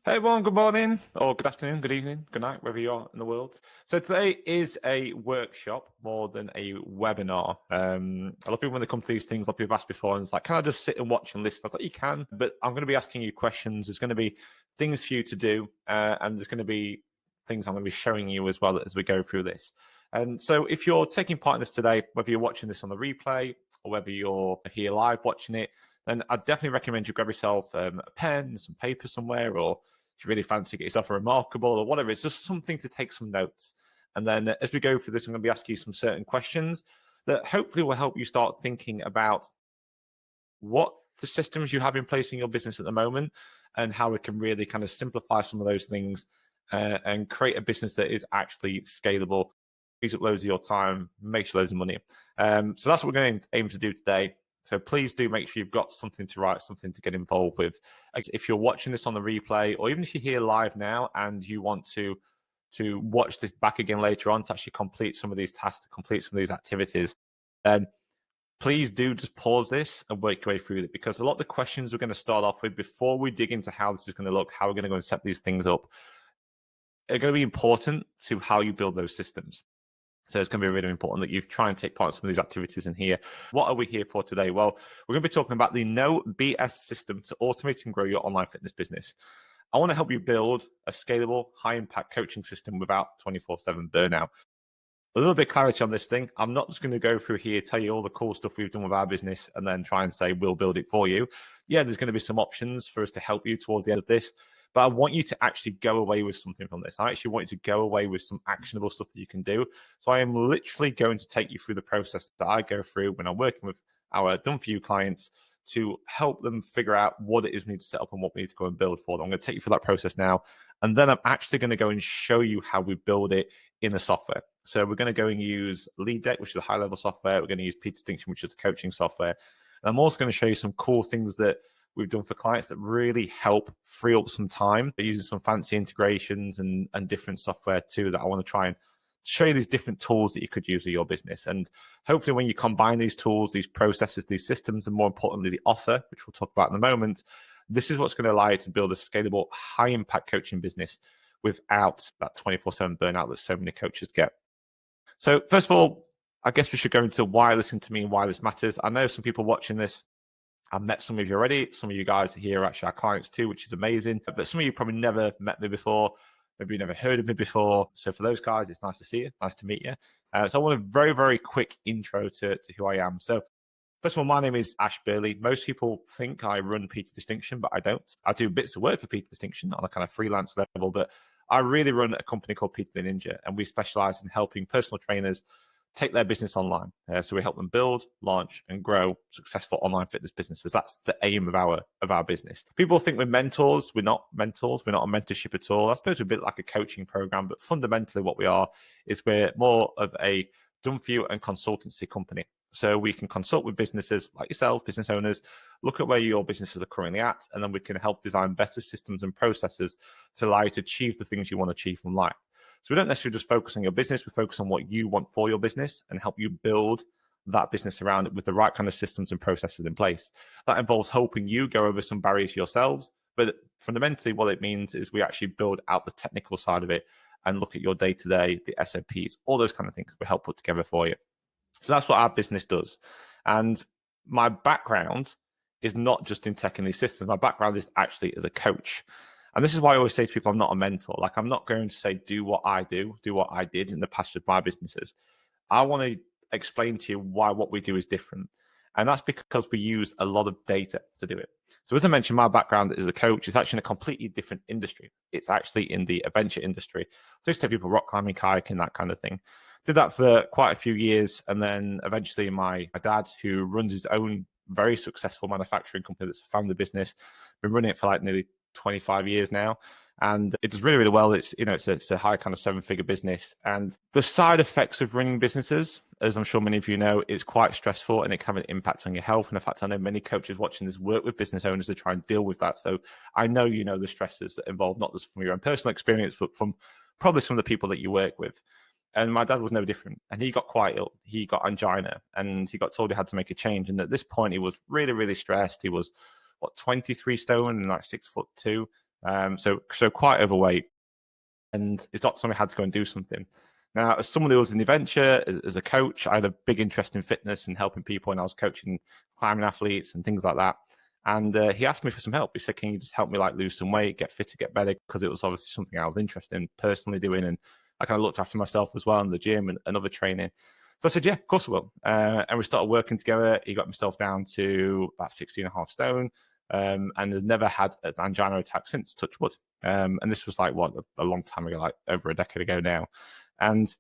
Hey everyone, good morning, or good afternoon, good evening, good night, wherever you are in the world. So today is a workshop more than a webinar. A lot of people, when they come to these things, a lot of people have asked before, and it's like, can I just sit and watch and listen? I was like, you can, but I'm going to be asking you questions. There's going to be things for you to do, and there's going to be things I'm going to be showing you as well as we go through this. And so if you're taking part in this today, whether you're watching this on the replay or whether you're here live watching it, then I'd definitely recommend you grab yourself a pen, some paper somewhere, or if you really fancy get yourself a remarkable or whatever, it's just something to take some notes. And then as we go through this, I'm going to be asking you some certain questions that hopefully will help you start thinking about what the systems you have in place in your business at the moment and how we can really kind of simplify some of those things and create a business that is actually scalable, frees up loads of your time, makes you loads of money. So that's what we're going to aim to do today. So please do make sure you've got something to write, something to get involved with. If you're watching this on the replay, or even if you're here live now and you want to watch this back again later on to actually complete some of these tasks, to complete some of these activities, then please do just pause this and work your way through it, because a lot of the questions we're going to start off with before we dig into how this is going to look, how we're going to go and set these things up, are going to be important to how you build those systems. So it's going to be really important that you try and take part in some of these activities in here. What are we here for today? Well, we're going to be talking about the no BS system to automate and grow your online fitness business. I want to help you build a scalable, high impact coaching system without 24/7 burnout. A little bit of clarity on this thing. I'm not just going to go through here, tell you all the cool stuff we've done with our business, and then try and say we'll build it for you. Yeah, there's going to be some options for us to help you towards the end of this, but I want you to actually go away with something from this. I actually want you to go away with some actionable stuff that you can do. So I am literally going to take you through the process that I go through when I'm working with our done for you clients to help them figure out what it is we need to set up and what we need to go and build for them. I'm going to take you through that process now. And then I'm actually going to go and show you how we build it in the software. So we're going to go and use Lead Deck, which is a high level software. We're going to use PTD Ninja, which is a coaching software. And I'm also going to show you some cool things that we've done for clients that really help free up some time. They're using some fancy integrations and different software too that I want to try and show you these different tools that you could use in your business. And hopefully when you combine these tools, these processes, these systems, and more importantly, the offer, which we'll talk about in a moment, this is what's going to allow you to build a scalable, high impact coaching business without that 24/7 burnout that so many coaches get. So first of all, I guess we should go into why listen to me and why this matters. I know some people watching this, I've met some of you already. Some of you guys here are actually our clients too, which is amazing. But some of you probably never met me before. Maybe you never heard of me before. So for those guys, it's nice to see you. Nice to meet you. So I want a very, very quick intro to who I am. So first of all, my name is Ash Burley. Most people think I run Peter Distinction, but I don't. I do bits of work for Peter Distinction on a kind of freelance level, but I really run a company called PTD Ninja, and we specialize in helping personal trainers take their business online. So we help them build, launch, and grow successful online fitness businesses. That's the aim of our business. People think we're mentors. We're not mentors. We're not a mentorship at all. I suppose we're a bit like a coaching program, but fundamentally what we are is we're more of a done for you and consultancy company. So we can consult with businesses like yourself, business owners, look at where your businesses are currently at, and then we can help design better systems and processes to allow you to achieve the things you want to achieve from life. So we don't necessarily just focus on your business, we focus on what you want for your business and help you build that business around it with the right kind of systems and processes in place. That involves helping you go over some barriers yourselves, but fundamentally what it means is we actually build out the technical side of it and look at your day-to-day, the SOPs, all those kind of things we help put together for you. So that's what our business does. And my background is not just in tech and these systems. My background is actually as a coach. And this is why I always say to people, I'm not a mentor. Like, I'm not going to say, do what I do what I did in the past with my businesses. I want to explain to you why what we do is different. And that's because we use a lot of data to do it. So as I mentioned, my background as a coach is actually in a completely different industry. It's actually in the adventure industry. So I used to take people rock climbing, kayaking, that kind of thing. Did that for quite a few years. And then eventually my dad, who runs his own very successful manufacturing company that's a family business, been running it for like nearly 25 years now. And it does really, really well. It's, you know, it's a high kind of 7-figure business. And the side effects of running businesses, as I'm sure many of you know, is quite stressful and it can have an impact on your health. And in fact, I know many coaches watching this work with business owners to try and deal with that. So I know you know the stresses that involve, not just from your own personal experience, but from probably some of the people that you work with. And my dad was no different. And he got quite ill. He got angina and he got told he had to make a change. And at this point, he was really, really stressed. He was, 23 stone and like 6'2". So quite overweight. And his doctor told me I had to go and do something. Now, as someone who was in the venture, as a coach, I had a big interest in fitness and helping people, and I was coaching climbing athletes and things like that. And he asked me for some help. He said, "Can you just help me like lose some weight, get fitter, get better?" Because it was obviously something I was interested in personally doing, and I kind of looked after myself as well in the gym and other training. So I said, "Yeah, of course I will." And we started working together. He got himself down to about 16.5 stone, and has never had an angina attack since. Touch wood. And this was like what a long time ago, like over a decade ago now. And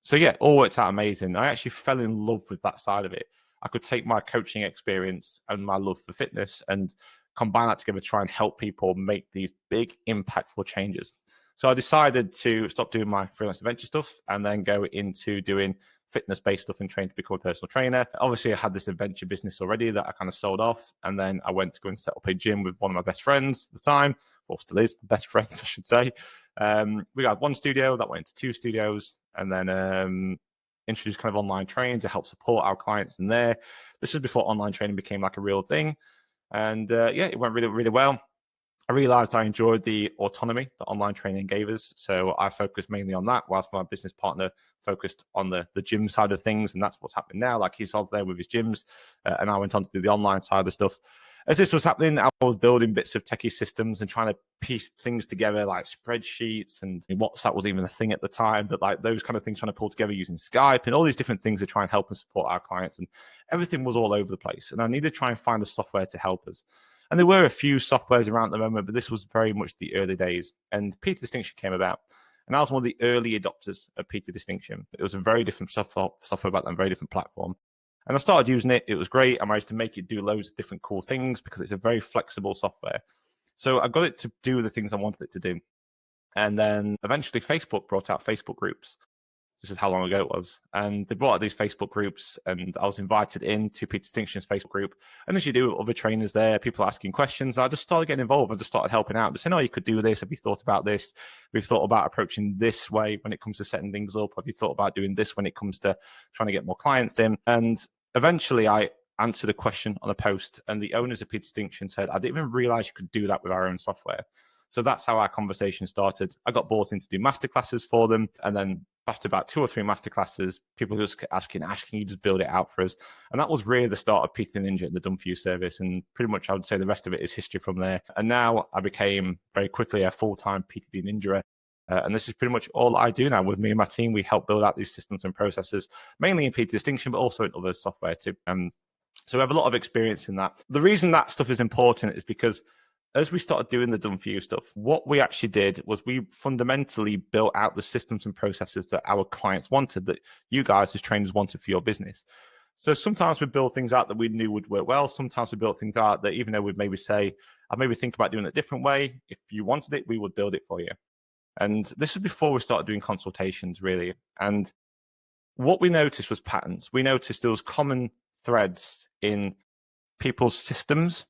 so yeah, all worked out amazing. I actually fell in love with that side of it. I could take my coaching experience and my love for fitness and combine that together, try and help people make these big, impactful changes. So I decided to stop doing my freelance adventure stuff and then go into doing fitness-based stuff and train to become a personal trainer. Obviously, I had this adventure business already that I kind of sold off, and then I went to go and set up a gym with one of my best friends at the time, or still is best friend, I should say. We got one studio that went into 2 studios, and then introduced kind of online training to help support our clients in there. This was before online training became like a real thing, and yeah, it went really, really well. I realized I enjoyed the autonomy that online training gave us. So I focused mainly on that, whilst my business partner focused on the gym side of things. And that's what's happening now. Like he's out there with his gyms, and I went on to do the online side of the stuff. As this was happening, I was building bits of techie systems and trying to piece things together, like spreadsheets, and WhatsApp was even a thing at the time, but like those kind of things trying to pull together using Skype and all these different things to try and help and support our clients. And everything was all over the place. And I needed to try and find a software to help us. And there were a few softwares around at the moment, but this was very much the early days. And PT Distinction came about. And I was one of the early adopters of PT Distinction. It was a very different software back then, very different platform. And I started using it. It was great. I managed to make it do loads of different cool things because it's a very flexible software. So I got it to do the things I wanted it to do. And then eventually Facebook brought out Facebook groups. This is how long ago it was. And they brought out these Facebook groups, and I was invited into PT Distinction's Facebook group. And as you do, other trainers there, people asking questions. I just started getting involved. I just started helping out. Just saying, "Oh, you could do this. Have you thought about this? We've thought about approaching this way when it comes to setting things up. Have you thought about doing this when it comes to trying to get more clients in?" And eventually I answered a question on a post, and the owners of PT Distinction said, "I didn't even realize you could do that with our own software." So that's how our conversation started. I got brought in to do masterclasses for them. And then after about 2 or 3 masterclasses, people just asking, "Ash, can you just build it out for us?" And that was really the start of PTD Ninja, the Done For You service. And pretty much I would say the rest of it is history from there. And now I became very quickly a full-time PTD Ninja. And this is pretty much all I do now with me and my team. We help build out these systems and processes, mainly in PT Distinction, but also in other software too. So we have a lot of experience in that. The reason that stuff is important is because as we started doing the Done For You stuff, what we actually did was we fundamentally built out the systems and processes that our clients wanted, that you guys as trainers wanted for your business. So sometimes we build things out that we knew would work well. Sometimes we built things out that even though we'd maybe say, "I maybe think about doing it a different way," if you wanted it, we would build it for you. And this was before we started doing consultations, really. And what we noticed was patterns. We noticed there was common threads in people's systems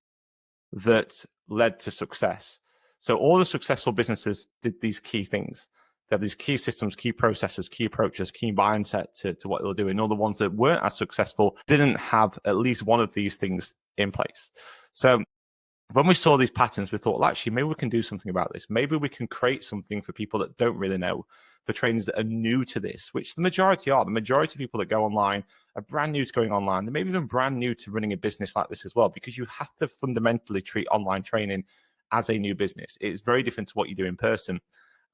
that led to success. So all the successful businesses did these key things. They have these key systems, key processes, key approaches, key mindset to what they're doing. All the ones that weren't as successful didn't have at least one of these things in place. So when we saw these patterns, we thought, well, actually, maybe we can do something about this. Maybe we can create something for people that don't really know, for trainers that are new to this, which the majority are. The majority of people that go online are brand new to going online. They're maybe even brand new to running a business like this as well, because you have to fundamentally treat online training as a new business. It's very different to what you do in person.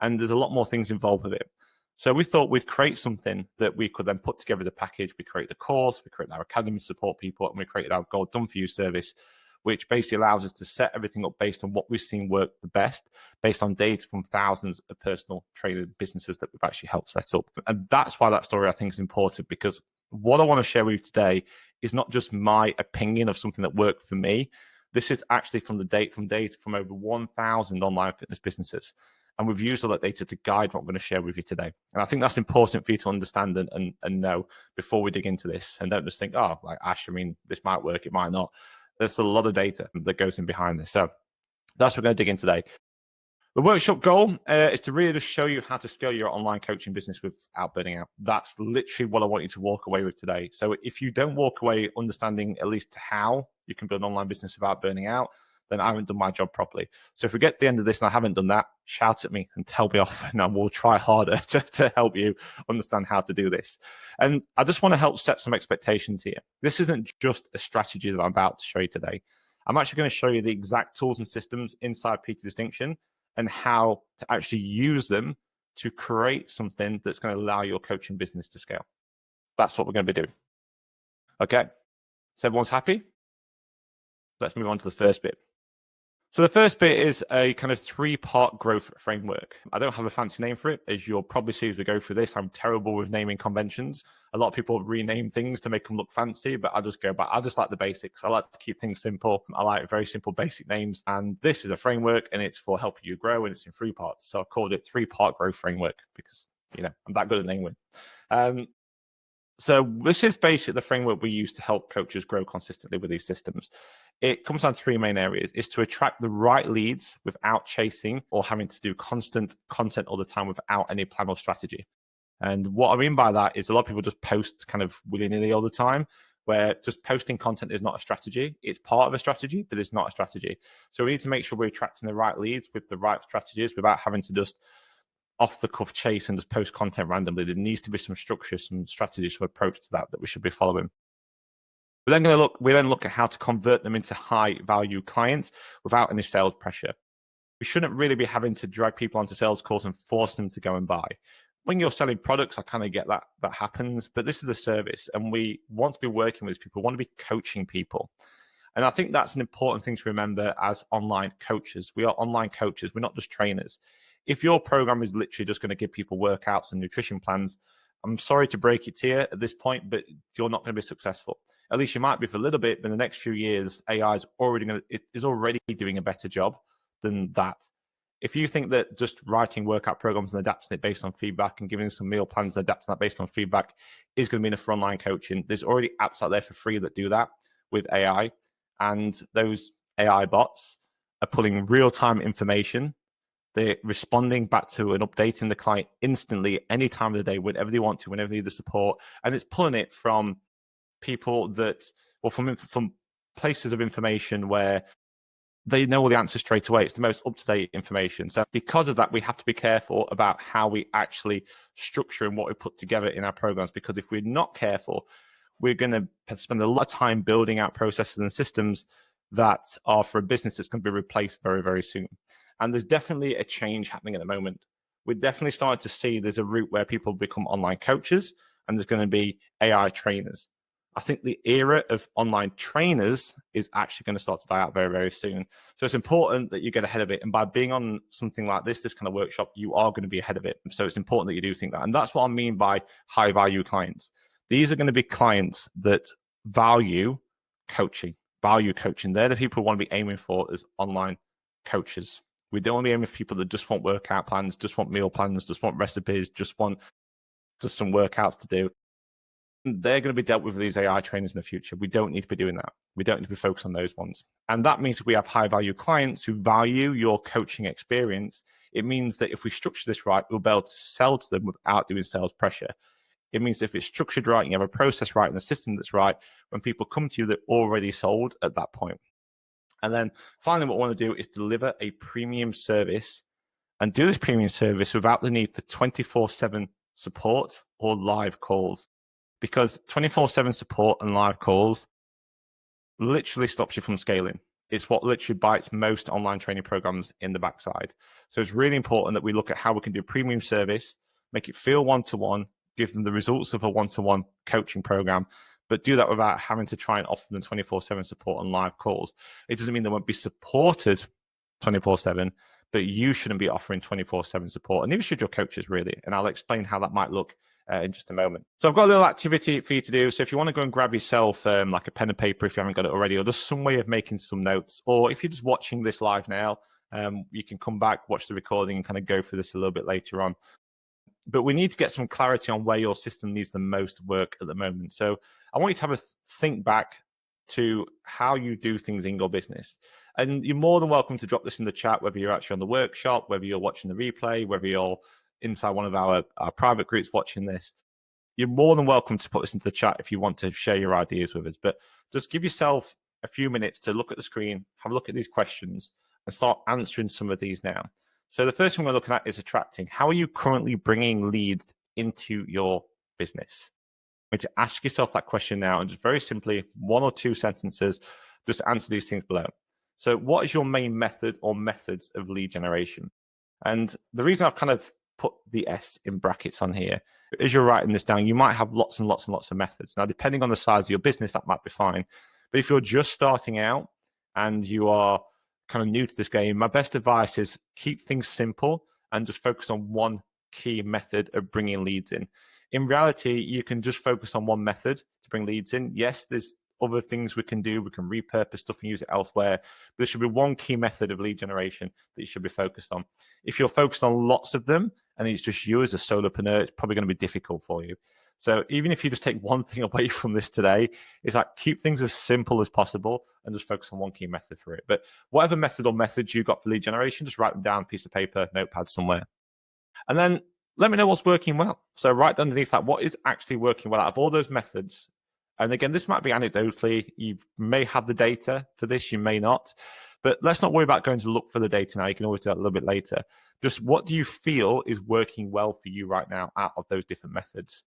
And there's a lot more things involved with it. So we thought we'd create something that we could then put together the package. We create the course, we create our academy to support people, and we created our Gold Done For You service, which basically allows us to set everything up based on what we've seen work the best, based on data from thousands of personal trainer businesses that we've actually helped set up. And that's why that story, I think, is important, because what I want to share with you today is not just my opinion of something that worked for me. This is actually from data from over 1,000 online fitness businesses. And we've used all that data to guide what I'm going to share with you today. And I think that's important for you to understand and know before we dig into this. And don't just think, "Oh, like Ash, I mean, this might work, it might not." There's a lot of data that goes in behind this. So that's what we're going to dig in today. The workshop goal is to really just show you how to scale your online coaching business without burning out. That's literally what I want you to walk away with today. So if you don't walk away understanding at least how you can build an online business without burning out, then I haven't done my job properly. So if we get to the end of this and I haven't done that, shout at me and tell me off, and I will try harder to help you understand how to do this. And I just want to help set some expectations here. This isn't just a strategy that I'm about to show you today. I'm actually going to show you the exact tools and systems inside PT Distinction and how to actually use them to create something that's going to allow your coaching business to scale. That's what we're going to be doing. Okay, so everyone's happy? Let's move on to the first bit. So the first bit is a kind of 3-part growth framework. I don't have a fancy name for it. As you'll probably see as we go through this, I'm terrible with naming conventions. A lot of people rename things to make them look fancy, but I just go back. I just like the basics. I like to keep things simple. I like very simple basic names. And this is a framework, and it's for helping you grow, and it's in 3 parts. So I called it 3-part growth framework because, I'm that good at naming. So this is basically the framework we use to help coaches grow consistently with these systems. It comes down to 3 main areas. It's to attract the right leads without chasing or having to do constant content all the time without any plan or strategy. And what I mean by that is a lot of people just post kind of willy-nilly all the time, where just posting content is not a strategy. It's part of a strategy, but it's not a strategy. So we need to make sure we're attracting the right leads with the right strategies without having to just off the cuff chase and just post content randomly. There needs to be some structure, some strategy, some approach to that we should be following. We then look at how to convert them into high value clients without any sales pressure. We shouldn't really be having to drag people onto sales calls and force them to go and buy. When you're selling products, I kind of get that happens, but this is a service, and we want to be working with people, we want to be coaching people. And I think that's an important thing to remember as online coaches. We are online coaches. We're not just trainers. If your program is literally just going to give people workouts and nutrition plans, I'm sorry to break it to you at this point, but you're not going to be successful. At least you might be for a little bit, but in the next few years, AI is already doing a better job than that. If you think that just writing workout programs and adapting it based on feedback and giving some meal plans and adapting that based on feedback is going to be enough for online coaching, there's already apps out there for free that do that with AI. And those AI bots are pulling real-time information. They're responding back to and updating the client instantly, any time of the day, whenever they want to, whenever they need the support. And it's pulling it from people from places of information where they know all the answers straight away. It's the most up-to-date information. So because of that, we have to be careful about how we actually structure and what we put together in our programs, because if we're not careful, we're going to spend a lot of time building out processes and systems that are for a business that's going to be replaced very, very soon. And there's definitely a change happening at the moment. We're definitely starting to see there's a route where people become online coaches, and there's going to be AI trainers. I think the era of online trainers is actually going to start to die out very, very soon. So it's important that you get ahead of it. And by being on something like this kind of workshop, you are going to be ahead of it. So it's important that you do think that. And that's what I mean by high value clients. These are going to be clients that value coaching. They're the people we want to be aiming for as online coaches. We don't want to be aiming for people that just want workout plans, just want meal plans, just want recipes, just want some workouts to do. They're going to be dealt with these AI trainers in the future. We don't need to be doing that. We don't need to be focused on those ones. And that means if we have high value clients who value your coaching experience, it means that if we structure this right, we'll be able to sell to them without doing sales pressure. It means if it's structured right, and you have a process right and a system that's right, when people come to you, they're already sold at that point. And then finally, what I want to do is deliver a premium service, and do this premium service without the need for 24/7 support or live calls. Because 24/7 support and live calls literally stops you from scaling. It's what literally bites most online training programs in the backside. So it's really important that we look at how we can do a premium service, make it feel one-to-one, give them the results of a one-to-one coaching program, but do that without having to try and offer them 24/7 support and live calls. It doesn't mean they won't be supported 24/7, but you shouldn't be offering 24/7 support. And neither should your coaches, really. And I'll explain how that might look in just a moment. So I've got a little activity for you to do. So if you want to go and grab yourself like a pen and paper, if you haven't got it already, or just some way of making some notes, or if you're just watching this live now, you can come back, watch the recording, and kind of go through this a little bit later on. But we need to get some clarity on where your system needs the most work at the moment. So I want you to have a think back to how you do things in your business. And you're more than welcome to drop this in the chat, whether you're actually on the workshop, whether you're watching the replay, whether you're inside one of our private groups watching this. You're more than welcome to put this into the chat if you want to share your ideas with us. But just give yourself a few minutes to look at the screen, have a look at these questions, and start answering some of these now. So the first one we're looking at is attracting. How are you currently bringing leads into your business? You need to ask yourself that question now, and just very simply, 1 or 2 sentences, just answer these things below. So what is your main method or methods of lead generation? And the reason I've kind of put the S in brackets on here, as you're writing this down, you might have lots and lots and lots of methods. Now, depending on the size of your business, that might be fine. But if you're just starting out and you are kind of new to this game, my best advice is keep things simple and just focus on one key method of bringing leads in. In reality, you can just focus on one method to bring leads in. Yes, there's other things we can do. We can repurpose stuff and use it elsewhere. But there should be one key method of lead generation that you should be focused on. If you're focused on lots of them and it's just you as a solopreneur, it's probably going to be difficult for you. So even if you just take one thing away from this today, it's like keep things as simple as possible and just focus on one key method for it. But whatever method or methods you got for lead generation, just write them down, piece of paper, notepad somewhere. And then let me know what's working well. So right underneath that, what is actually working well out of all those methods? And again, this might be anecdotally. You may have the data for this, you may not. But let's not worry about going to look for the data now. You can always do that a little bit later. Just what do you feel is working well for you right now out of those different methods?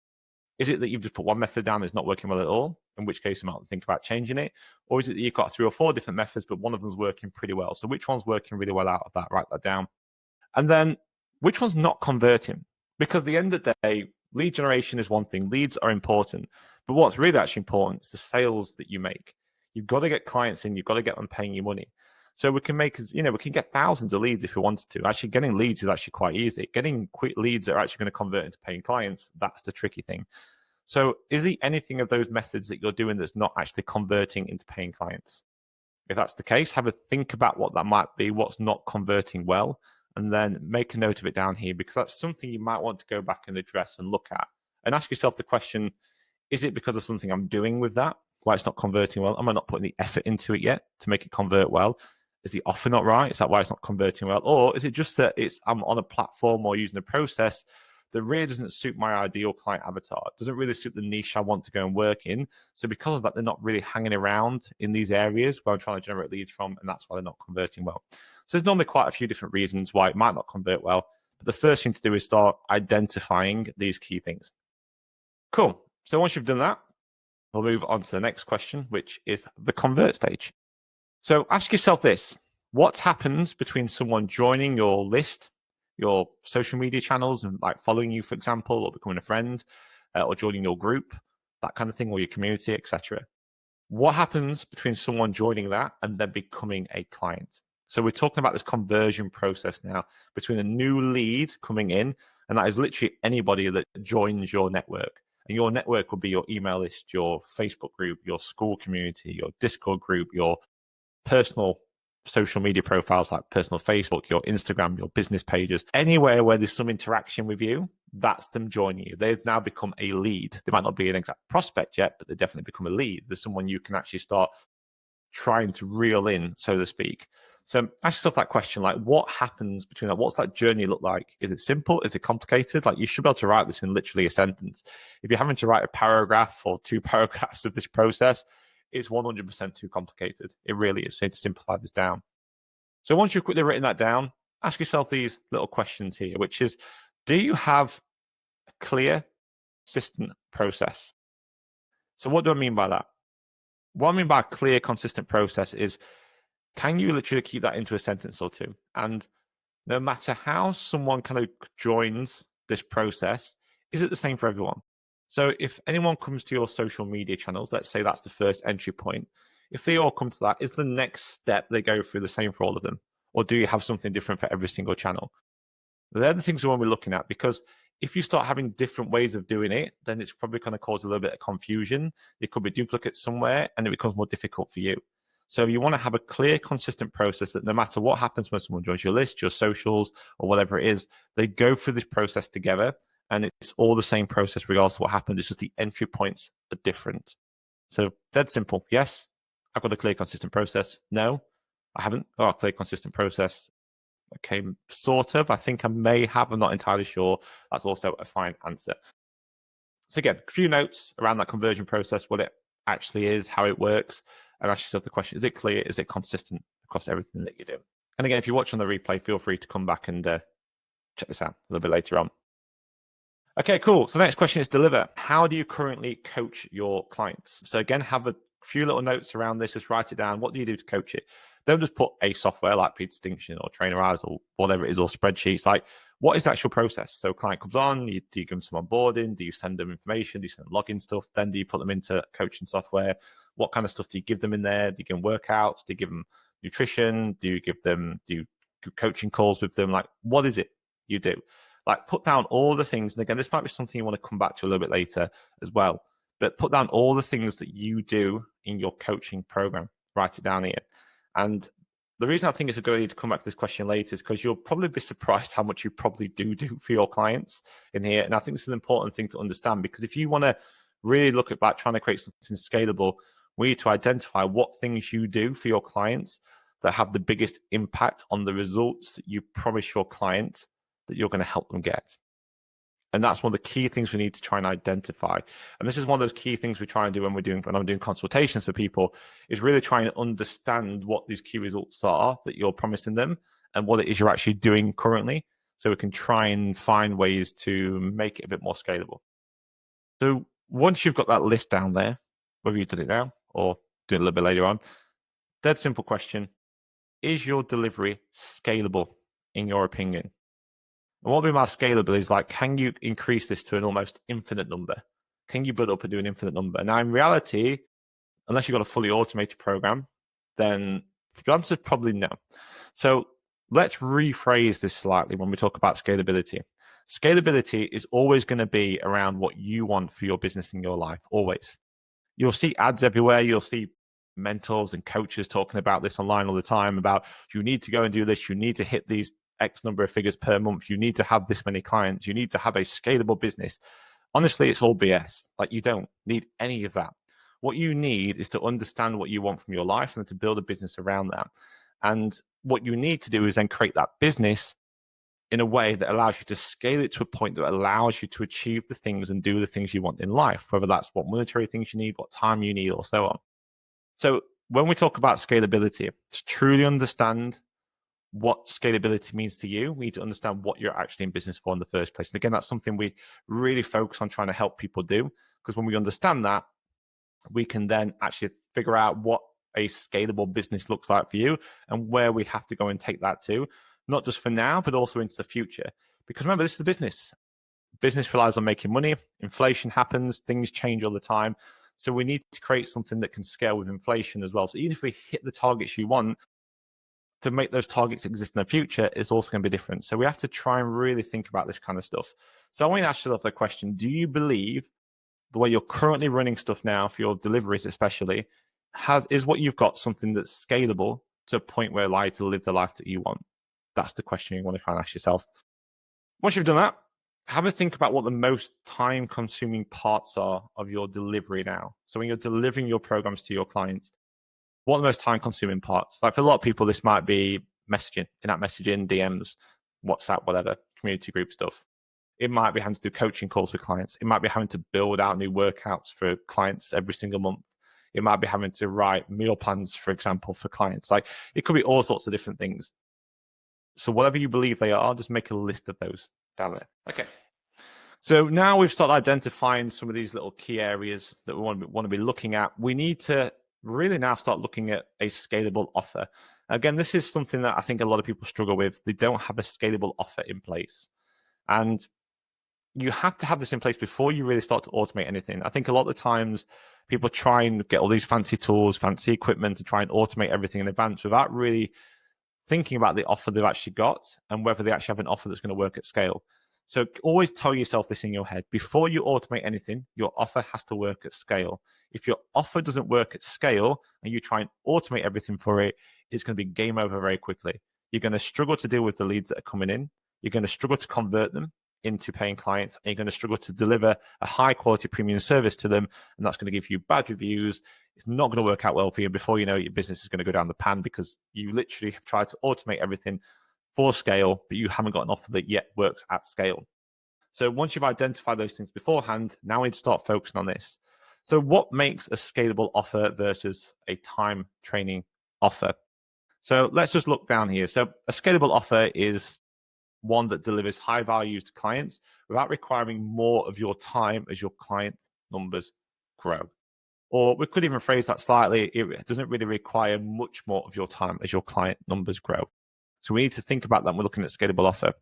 Is it that you've just put one method down that's not working well at all, in which case you might think about changing it? Or is it that you've got 3 or 4 different methods, but one of them's working pretty well? So which one's working really well out of that? Write that down. And then which one's not converting? Because at the end of the day, lead generation is one thing. Leads are important. But what's really actually important is the sales that you make. You've got to get clients in. You've got to get them paying you money. So we can make, we can get thousands of leads if we wanted to. Actually, getting leads is actually quite easy. Getting quick leads that are actually going to convert into paying clients, that's the tricky thing. So is there anything of those methods that you're doing that's not actually converting into paying clients? If that's the case, have a think about what that might be, what's not converting well, and then make a note of it down here, because that's something you might want to go back and address and look at. And ask yourself the question, is it because of something I'm doing with that, why it's not converting well? Am I not putting the effort into it yet to make it convert well? Is the offer not right? Is that why it's not converting well? Or is it just that I'm on a platform or using a process that really doesn't suit my ideal client avatar? It doesn't really suit the niche I want to go and work in. So because of that, they're not really hanging around in these areas where I'm trying to generate leads from, and that's why they're not converting well. So there's normally quite a few different reasons why it might not convert well. But the first thing to do is start identifying these key things. Cool. So once you've done that, we'll move on to the next question, which is the convert stage. So ask yourself this: what happens between someone joining your list, your social media channels, and like following you, for example, or becoming a friend, or joining your group, that kind of thing, or your community, etc.? What happens between someone joining that and then becoming a client? So we're talking about this conversion process now between a new lead coming in, and that is literally anybody that joins your network. And your network will be your email list, your Facebook group, your school community, your Discord group, your personal social media profiles like personal Facebook, your Instagram, your business pages, anywhere where there's some interaction with you, that's them joining you. They've now become a lead. They might not be an exact prospect yet, but they definitely become a lead. There's someone you can actually start trying to reel in, so to speak. So ask yourself that question, like what happens between that? What's that journey look like? Is it simple? Is it complicated? Like you should be able to write this in literally a sentence. If you're having to write a paragraph or 2 paragraphs of this process, it's 100% too complicated. It really is. So you need to simplify this down. So once you've quickly written that down, ask yourself these little questions here, which is, do you have a clear, consistent process? So what do I mean by that? What I mean by a clear, consistent process is, can you literally keep that into a sentence or 2? And no matter how someone kind of joins this process, is it the same for everyone? So if anyone comes to your social media channels, let's say that's the first entry point, if they all come to that, is the next step they go through the same for all of them? Or do you have something different for every single channel? They're the things we want to be looking at, because if you start having different ways of doing it, then it's probably going to cause a little bit of confusion. There could be duplicates somewhere and it becomes more difficult for you. So you want to have a clear, consistent process that no matter what happens when someone joins your list, your socials, or whatever it is, they go through this process together, and it's all the same process regardless of what happened. It's just the entry points are different. So dead simple. Yes, I've got a clear, consistent process. No, I haven't got a clear, consistent process. Okay, sort of. I think I may have. I'm not entirely sure. That's also a fine answer. So again, a few notes around that conversion process, what it actually is, how it works. and ask yourself the question, is it clear? Is it consistent across everything that you do? And again, if you watch on the replay, feel free to come back and check this out a little bit later on. Okay, cool. So the next question is deliver. How do you currently coach your clients? So again, have a few little notes around this. Just write it down. What do you do to coach it? Don't just put a software like PTD Distinction or Trainerize or whatever it is, or spreadsheets. Like, what is the actual process? So client comes on, do you give them some onboarding? Do you send them information? Do you send them login stuff? Then do you put them into coaching software? What kind of stuff do you give them in there? Do you give them workouts? Do you give them nutrition? Do you do coaching calls with them? Like, what is it you do? Like, put down all the things. And again, this might be something you want to come back to a little bit later as well. But put down all the things that you do in your coaching program. Write it down here. And the reason I think it's a good idea to come back to this question later is because you'll probably be surprised how much you probably do for your clients in here. And I think this is an important thing to understand, because if you want to really look at that, trying to create something scalable, we need to identify what things you do for your clients that have the biggest impact on the results that you promise your client that you're going to help them get. And that's one of the key things we need to try and identify. And this is one of those key things we try and do when I'm doing consultations for people, is really trying to understand what these key results are that you're promising them and what it is you're actually doing currently, so we can try and find ways to make it a bit more scalable. So once you've got that list down there, whether you did it now or do it a little bit later on, dead simple question: is your delivery scalable in your opinion? And what we mean by scalable is, like, can you increase this to an almost infinite number? Can you build up and do an infinite number? Now, in reality, unless you've got a fully automated program, then the answer is probably no. So let's rephrase this slightly when we talk about scalability. Scalability is always going to be around what you want for your business and your life, always. You'll see ads everywhere. You'll see mentors and coaches talking about this online all the time, about you need to go and do this. You need to hit these X number of figures per month. You need to have this many clients. You need to have a scalable business. Honestly, it's all BS. Like, you don't need any of that. What you need is to understand what you want from your life and to build a business around that. And what you need to do is then create that business in a way that allows you to scale it to a point that allows you to achieve the things and do the things you want in life, whether that's what monetary things you need, what time you need, or so on. So when we talk about scalability, to truly understand what scalability means to you, we need to understand what you're actually in business for in the first place. And again, that's something we really focus on trying to help people do, because when we understand that, we can then actually figure out what a scalable business looks like for you and where we have to go and take that to, not just for now, but also into the future. Because remember, this is a business. Business relies on making money. Inflation happens. Things change all the time. So we need to create something that can scale with inflation as well. So even if we hit the targets you want, to make those targets exist in the future is also going to be different. So we have to try and really think about this kind of stuff. So I want to ask yourself the question: do you believe the way you're currently running stuff now for your deliveries, especially, is what you've got something that's scalable to a point where allows you to live the life that you want? That's the question you want to try and ask yourself. Once you've done that, have a think about what the most time-consuming parts are of your delivery now. So when you're delivering your programs to your clients, what are the most time-consuming parts? Like, for a lot of people, this might be messaging, in-app messaging, DMs, WhatsApp, whatever, community group stuff. It might be having to do coaching calls with clients. It might be having to build out new workouts for clients every single month. It might be having to write meal plans, for example, for clients. Like, it could be all sorts of different things. So whatever you believe they are, just make a list of those down there. Okay. So now we've started identifying some of these little key areas that we want to be looking at. We need to really now start looking at a scalable offer. Again, this is something that I think a lot of people struggle with. They don't have a scalable offer in place. And you have to have this in place before you really start to automate anything. I think a lot of the times people try and get all these fancy tools, fancy equipment to try and automate everything in advance without really thinking about the offer they've actually got and whether they actually have an offer that's going to work at scale. So always tell yourself this in your head. Before you automate anything, your offer has to work at scale. If your offer doesn't work at scale and you try and automate everything for it, it's going to be game over very quickly. You're going to struggle to deal with the leads that are coming in. You're going to struggle to convert them into paying clients. And you're going to struggle to deliver a high quality premium service to them. And that's going to give you bad reviews. It's not going to work out well for you. Before you know it, your business is going to go down the pan because you literally have tried to automate everything for scale, but you haven't got an offer that yet works at scale. So once you've identified those things beforehand, now we need to start focusing on this. So what makes a scalable offer versus a time training offer? So let's just look down here. So a scalable offer is one that delivers high value to clients without requiring more of your time as your client numbers grow. Or we could even phrase that slightly, it doesn't really require much more of your time as your client numbers grow. So we need to think about that when we're looking at scalable offer.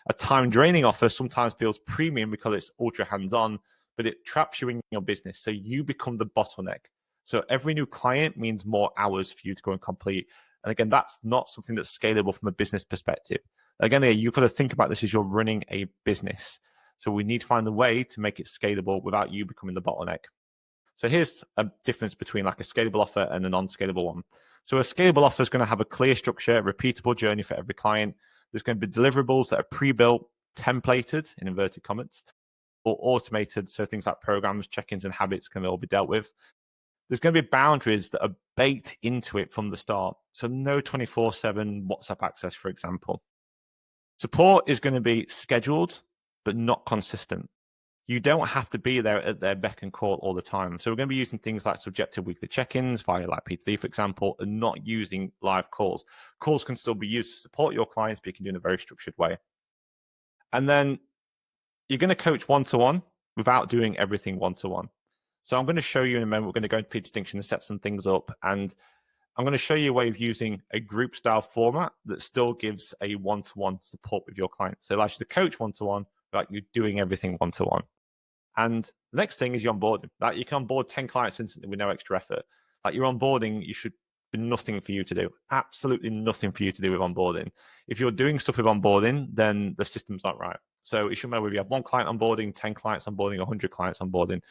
A time draining offer sometimes feels premium because it's ultra hands-on, but it traps you in your business. So you become the bottleneck. So every new client means more hours for you to go and complete. And again, that's not something that's scalable from a business perspective. Again, you've got to think about this as you're running a business. So we need to find a way to make it scalable without you becoming the bottleneck. So here's a difference between like a scalable offer and a non-scalable one. So a scalable offer is going to have a clear structure, repeatable journey for every client. There's going to be deliverables that are pre-built, templated in inverted commas, or automated. So things like programs, check-ins, and habits can all be dealt with. There's going to be boundaries that are baked into it from the start. So no 24/7 WhatsApp access, for example. Support is going to be scheduled, but not consistent. You don't have to be there at their beck and call all the time. So we're going to be using things like subjective weekly check-ins via like PTD, for example, and not using live calls. Calls can still be used to support your clients, but you can do it in a very structured way. And then you're going to coach one-to-one without doing everything one-to-one. So I'm going to show you in a moment, we're going to go into P-Distinction and set some things up. And I'm going to show you a way of using a group style format that still gives a one-to-one support with your clients. So it allows you to coach one-to-one without you doing everything one-to-one. And the next thing is your onboarding. Like you can onboard 10 clients instantly with no extra effort. Like your onboarding, you should be nothing for you to do. Absolutely nothing for you to do with onboarding. If you're doing stuff with onboarding, then the system's not right. So it shouldn't matter whether you have 1 client onboarding, 10 clients onboarding, 100 clients onboarding.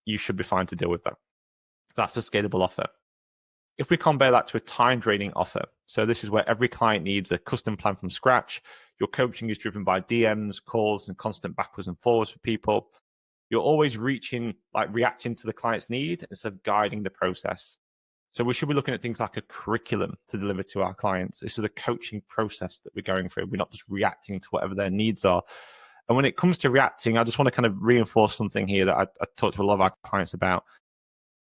You should be fine to deal with that. That's a scalable offer. If we compare that to a time draining offer, so this is where every client needs a custom plan from scratch. Your coaching is driven by DMs, calls, and constant backwards and forwards for people. You're always reacting to the client's need instead of guiding the process. So we should be looking at things like a curriculum to deliver to our clients. This is a coaching process that we're going through. We're not just reacting to whatever their needs are. And when it comes to reacting, I just want to kind of reinforce something here that I talk to a lot of our clients about.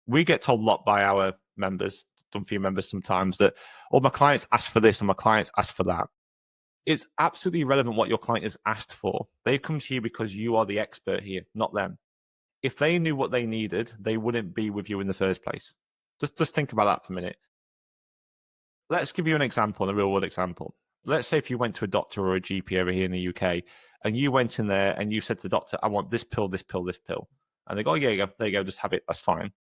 We get told a lot by our members, some few members sometimes, that, oh, my clients ask for this and my clients ask for that. It's absolutely irrelevant what your client has asked for. They've come to you because you are the expert here, not them. If they knew what they needed, they wouldn't be with you in the first place. Just think about that for a minute. Let's give you an example, a real world example. Let's say if you went to a doctor or a GP over here in the UK and you went in there and you said to the doctor, I want this pill, this pill, this pill. And they go, oh, yeah, there you go, just have it. That's fine.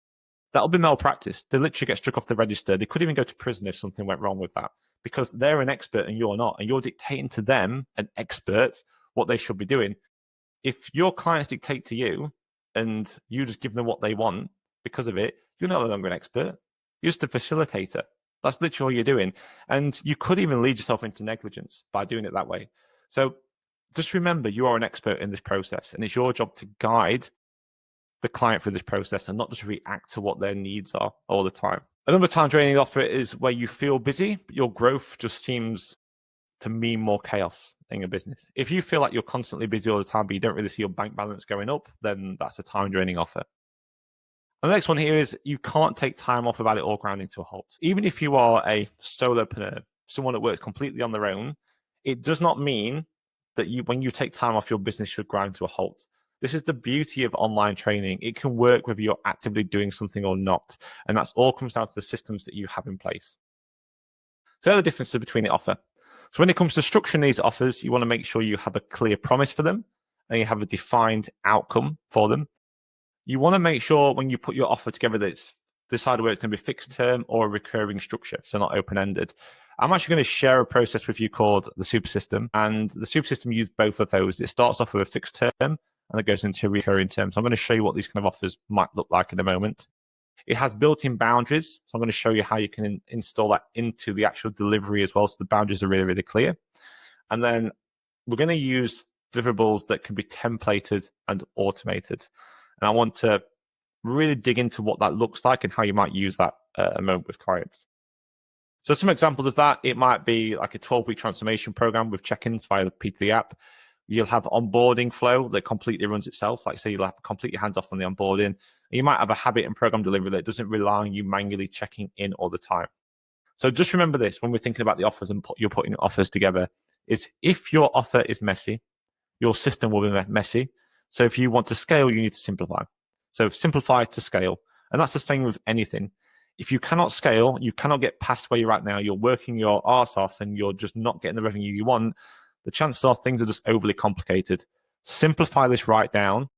That'll be malpractice. They literally get struck off the register. They could even go to prison if something went wrong with that because they're an expert and you're not. And you're dictating to them, an expert, what they should be doing. If your clients dictate to you and you just give them what they want because of it, you're no longer an expert. You're just a facilitator. That's literally all you're doing. And you could even lead yourself into negligence by doing it that way. So just remember, you are an expert in this process and it's your job to guide the client through this process and not just react to what their needs are all the time. Another time draining offer is where you feel busy, but your growth just seems to mean more chaos in your business. If you feel like you're constantly busy all the time, but you don't really see your bank balance going up, then that's a time draining offer. And the next one here is you can't take time off without it all grounding to a halt. Even if you are a solopreneur, someone that works completely on their own, it does not mean that when you take time off, your business should grind to a halt. This is the beauty of online training. It can work whether you're actively doing something or not. And that's all comes down to the systems that you have in place. So there are the differences between the offer. So when it comes to structuring these offers, you want to make sure you have a clear promise for them and you have a defined outcome for them. You want to make sure when you put your offer together that it's decided whether it's going to be fixed term or a recurring structure, so not open-ended. I'm actually going to share a process with you called the super system, and the super system uses both of those. It starts off with a fixed term and it goes into a recurring term. So I'm going to show you what these kind of offers might look like in a moment. It has built-in boundaries. So I'm going to show you how you can install that into the actual delivery as well. So the boundaries are really, really clear. And then we're going to use deliverables that can be templated and automated. And I want to really dig into what that looks like and how you might use that a moment with clients. So some examples of that, it might be like a 12-week transformation program with check-ins via the PTD app. You'll have onboarding flow that completely runs itself. Like say you'll have completely hands off on the onboarding You might have a habit in program delivery that doesn't rely on you manually checking in all the time. So just remember this when we're thinking about the offers and you're putting offers together, is if your offer is messy, your system will be messy. So if you want to scale, you need to simplify. So simplify to scale. And that's the same with anything. If you cannot scale, you cannot get past where you're at now, you're working your arse off and you're just not getting the revenue you want, the chances are things are just overly complicated. Simplify this right down,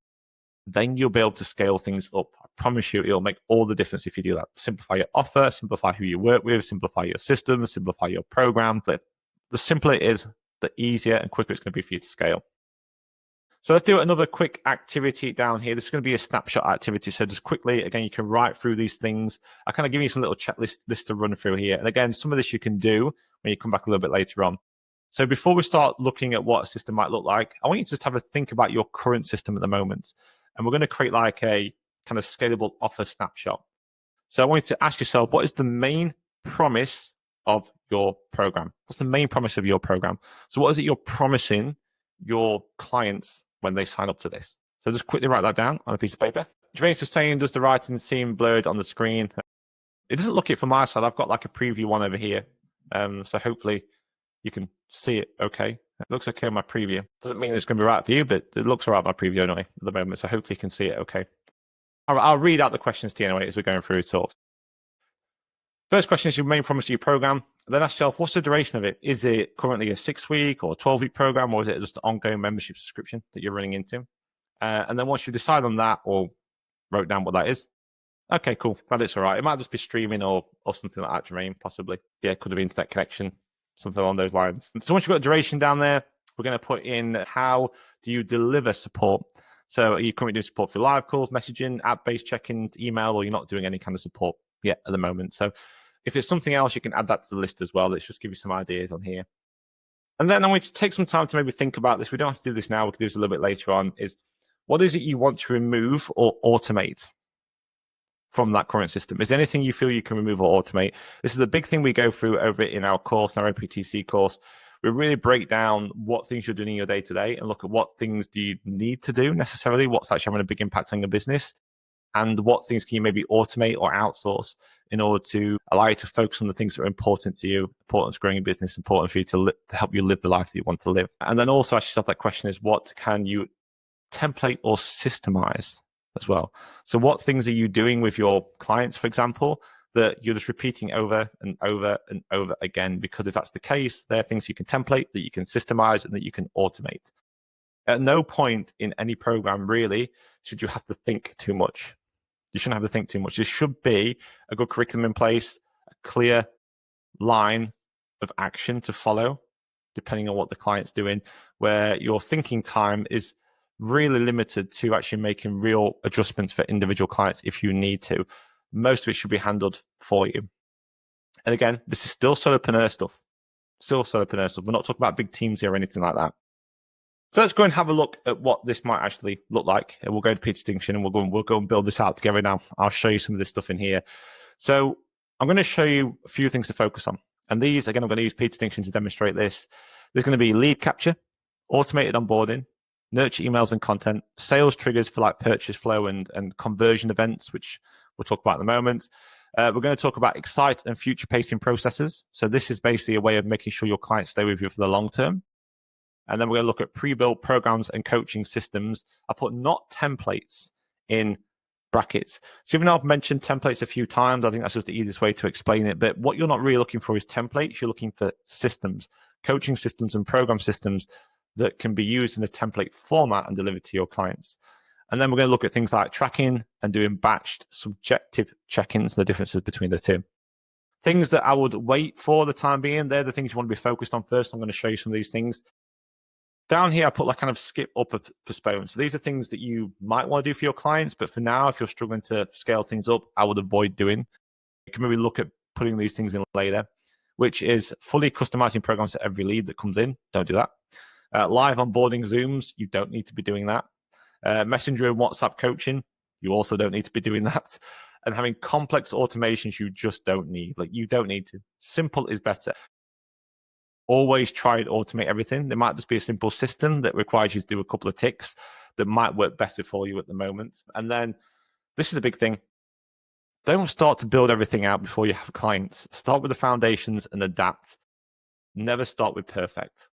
then you'll be able to scale things up. I promise you, it'll make all the difference if you do that. Simplify your offer, simplify who you work with, simplify your systems, simplify your program. But the simpler it is, the easier and quicker it's going to be for you to scale. So let's do another quick activity down here. This is going to be a snapshot activity. So just quickly, again, you can write through these things. I kind of give you some little checklist to run through here. And again, some of this you can do when you come back a little bit later on. So before we start looking at what a system might look like, I want you to just have a think about your current system at the moment. And we're going to create like a kind of scalable offer snapshot. So I want you to ask yourself, what is the main promise of your program? What's the main promise of your program? So what is it you're promising your clients when they sign up to this? So just quickly write that down on a piece of paper. Jermaine's just saying, does the writing seem blurred on the screen? It doesn't look it from my side. I've got like a preview one over here. So hopefully you can see it okay. It looks okay on my preview. Doesn't mean it's going to be right for you, but it looks all right on my preview anyway at the moment. So hopefully you can see it okay. I'll read out the questions to you anyway as we're going through talks. First question is your main promise of your program. Then ask yourself, what's the duration of it? Is it currently a 6-week or 12-week program, or is it just an ongoing membership subscription that you're running into? And then once you decide on that or wrote down what that is, okay, cool. Glad it's all right. It might just be streaming or something like that, Jermaine, possibly. Yeah, it could have been internet connection, something along those lines. So once you've got duration down there, we're going to put in how do you deliver support. So are you currently doing support for live calls, messaging, app-based check-in, email, or you're not doing any kind of support yet at the moment? So if it's something else, you can add that to the list as well. Let's just give you some ideas on here. And then I want you to take some time to maybe think about this. We don't have to do this now. We can do this a little bit later on. Is what is it you want to remove or automate from that current system? Is there anything you feel you can remove or automate? This is the big thing we go through over in our course, in our OPTC course. We really break down what things you're doing in your day-to-day and look at what things do you need to do necessarily, what's actually having a big impact on your business, and what things can you maybe automate or outsource in order to allow you to focus on the things that are important to you, important to growing your business, important for you to help you live the life that you want to live. And then also ask yourself that question is, what can you template or systemize as well? So what things are you doing with your clients, for example, that you're just repeating over and over and over again? Because if that's the case, there are things you can template, that you can systemize, and that you can automate. At no point in any program, really, should you have to think too much. You shouldn't have to think too much. There should be a good curriculum in place, a clear line of action to follow, depending on what the client's doing, where your thinking time is really limited to actually making real adjustments for individual clients if you need to. Most of it should be handled for you. And again, this is still solopreneur stuff. Still solopreneur stuff. We're not talking about big teams here or anything like that. So let's go and have a look at what this might actually look like. And we'll go to PTD Distinction and we'll go and build this out together now. I'll show you some of this stuff in here. So I'm going to show you a few things to focus on. And these, again, I'm going to use PTD Distinction to demonstrate this. There's going to be lead capture, automated onboarding, nurture emails and content, sales triggers for like purchase flow and conversion events, which we'll talk about in a moment. We're going to talk about excite and future pacing processes. So this is basically a way of making sure your clients stay with you for the long term. And then we're going to look at pre-built programs and coaching systems. I put not templates in brackets. So even though I've mentioned templates a few times, I think that's just the easiest way to explain it. But what you're not really looking for is templates. You're looking for systems, coaching systems and program systems that can be used in a template format and delivered to your clients. And then we're going to look at things like tracking and doing batched subjective check-ins, the differences between the two. Things that I would wait for the time being, they're the things you want to be focused on first. I'm going to show you some of these things. Down here, I put like kind of skip up or postpone. So these are things that you might want to do for your clients, but for now, if you're struggling to scale things up, I would avoid doing. You can maybe look at putting these things in later, which is fully customizing programs to every lead that comes in. Don't do that. Live onboarding Zooms, you don't need to be doing that. Messenger and WhatsApp coaching, you also don't need to be doing that. And having complex automations, you just don't need. Like, you don't need to. Simple is better. Always try to automate everything. There might just be a simple system that requires you to do a couple of ticks that might work better for you at the moment. And then This is the big thing. Don't start to build everything out before you have clients. Start with the foundations and adapt. Never start with perfect.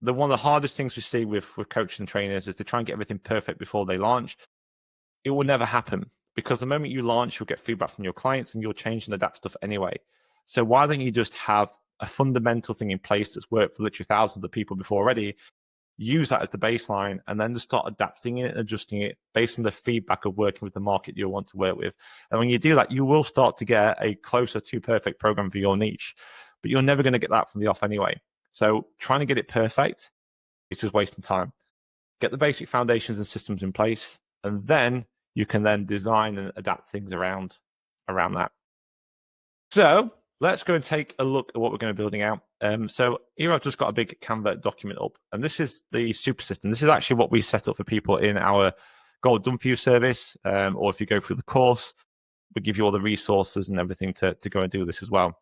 One of the hardest things we see with coaches and trainers is to try and get everything perfect before they launch. It will never happen, because the moment you launch, you'll get feedback from your clients and you'll change and adapt stuff anyway. So why don't you just have a fundamental thing in place that's worked for literally thousands of people before already, use that as the baseline, and then just start adapting it and adjusting it based on the feedback of working with the market you want to work with. And when you do that, you will start to get a closer to perfect program for your niche, but you're never going to get that from the off anyway. So trying to get it perfect is just wasting time. Get the basic foundations and systems in place, and then you can then design and adapt things around that. So let's go and take a look at what we're going to be building out. So here I've just got a big Canva document up, and this is the super system. This is actually what we set up for people in our Gold Done For You service, or if you go through the course, we give you all the resources and everything to go and do this as well.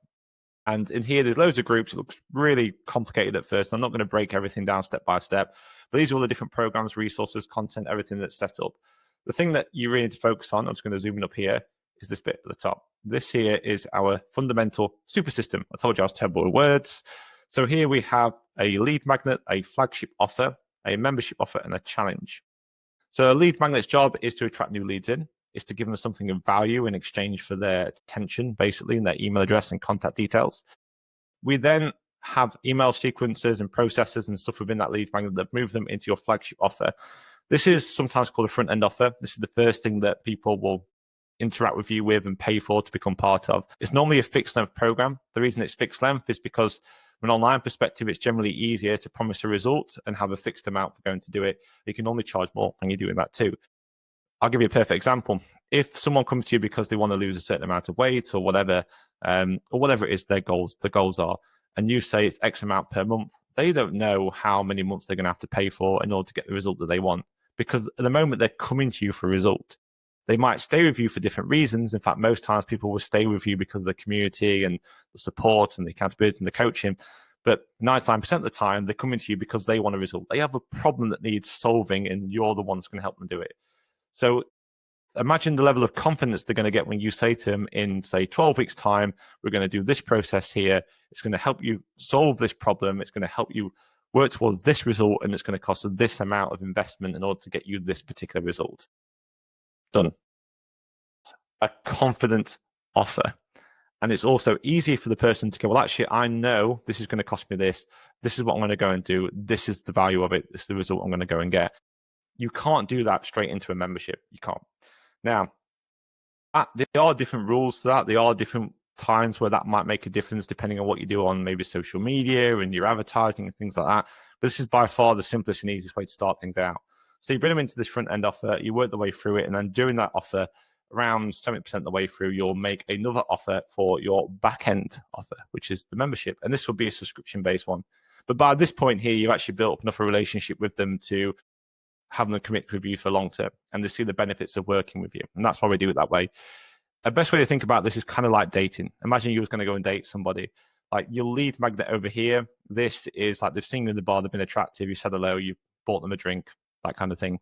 And in here, there's loads of groups. It looks really complicated at first. I'm not going to break everything down step by step, but these are all the different programs, resources, content, everything that's set up. The thing that you really need to focus on, I'm just going to zoom in up here, is this bit at the top. This here is our fundamental super system. I told you I was terrible with words. So here we have a lead magnet, a flagship offer, a membership offer, and a challenge. So a lead magnet's job is to attract new leads in. Is to give them something of value in exchange for their attention, basically, and their email address and contact details. We then have email sequences and processes and stuff within that lead magnet that move them into your flagship offer. This is sometimes called a front-end offer. This is the first thing that people will interact with you with and pay for to become part of. It's normally a fixed length program. The reason it's fixed length is because from an online perspective, it's generally easier to promise a result and have a fixed amount for going to do it. You can normally charge more when you're doing that too. I'll give you a perfect example. If someone comes to you because they want to lose a certain amount of weight or whatever it is the goals are, and you say it's X amount per month, they don't know how many months they're going to have to pay for in order to get the result that they want. Because at the moment they're coming to you for a result. They might stay with you for different reasons. In fact, most times people will stay with you because of the community and the support and the accountability and the coaching. But 99% of the time, they're coming to you because they want a result. They have a problem that needs solving, and you're the one that's going to help them do it. So imagine the level of confidence they're going to get when you say to them in, say, 12 weeks' time, we're going to do this process here. It's going to help you solve this problem. It's going to help you work towards this result, and it's going to cost this amount of investment in order to get you this particular result. Done. A confident offer. And it's also easier for the person to go, well, actually, I know this is going to cost me this. This is what I'm going to go and do. This is the value of it. This is the result I'm going to go and get. You can't do that straight into a membership. You can't. Now, there are different rules to that. There are different times where that might make a difference depending on what you do on maybe social media and your advertising and things like that. But this is by far the simplest and easiest way to start things out. So you bring them into this front end offer, you work the way through it, and then during that offer, around 70% of the way through, you'll make another offer for your back end offer, which is the membership. And this will be a subscription-based one. But by this point here, you've actually built up enough of a relationship with them to have them commit with you for long term and to see the benefits of working with you. And that's why we do it that way. The best way to think about this is kind of like dating. Imagine you was going to go and date somebody. Like your lead magnet over here, this is like they've seen you in the bar, they've been attractive, you said hello, you bought them a drink, that kind of thing.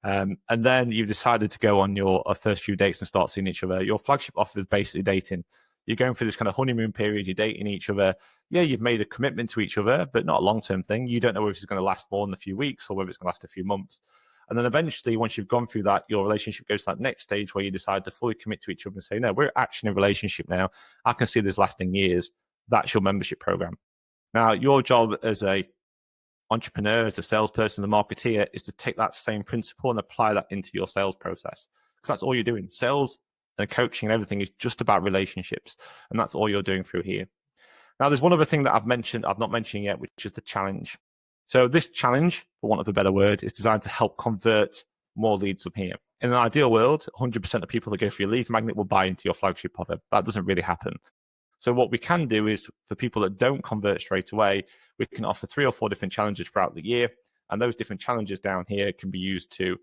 And then you've decided to go on your first few dates and start seeing each other. Your flagship offer is basically dating. You're going through this kind of honeymoon period, you're dating each other. Yeah, you've made a commitment to each other, but not a long-term thing. You don't know if it's going to last more than a few weeks or whether it's going to last a few months. And then eventually, once you've gone through that, your relationship goes to that next stage where you decide to fully commit to each other and say, no, we're actually in a relationship now. I can see this lasting years. That's your membership program. Now, your job as a entrepreneur, as a salesperson, a marketeer, is to take that same principle and apply that into your sales process. Because that's all you're doing. Sales and coaching and everything is just about relationships. And that's all you're doing through here. Now, there's one other thing that I've not mentioned yet, which is the challenge. So this challenge, for want of a better word, is designed to help convert more leads up here. In an ideal world, 100% of people that go for your lead magnet will buy into your flagship offer. That doesn't really happen. So what we can do is for people that don't convert straight away, we can offer 3 or 4 different challenges throughout the year. And those different challenges down here can be used to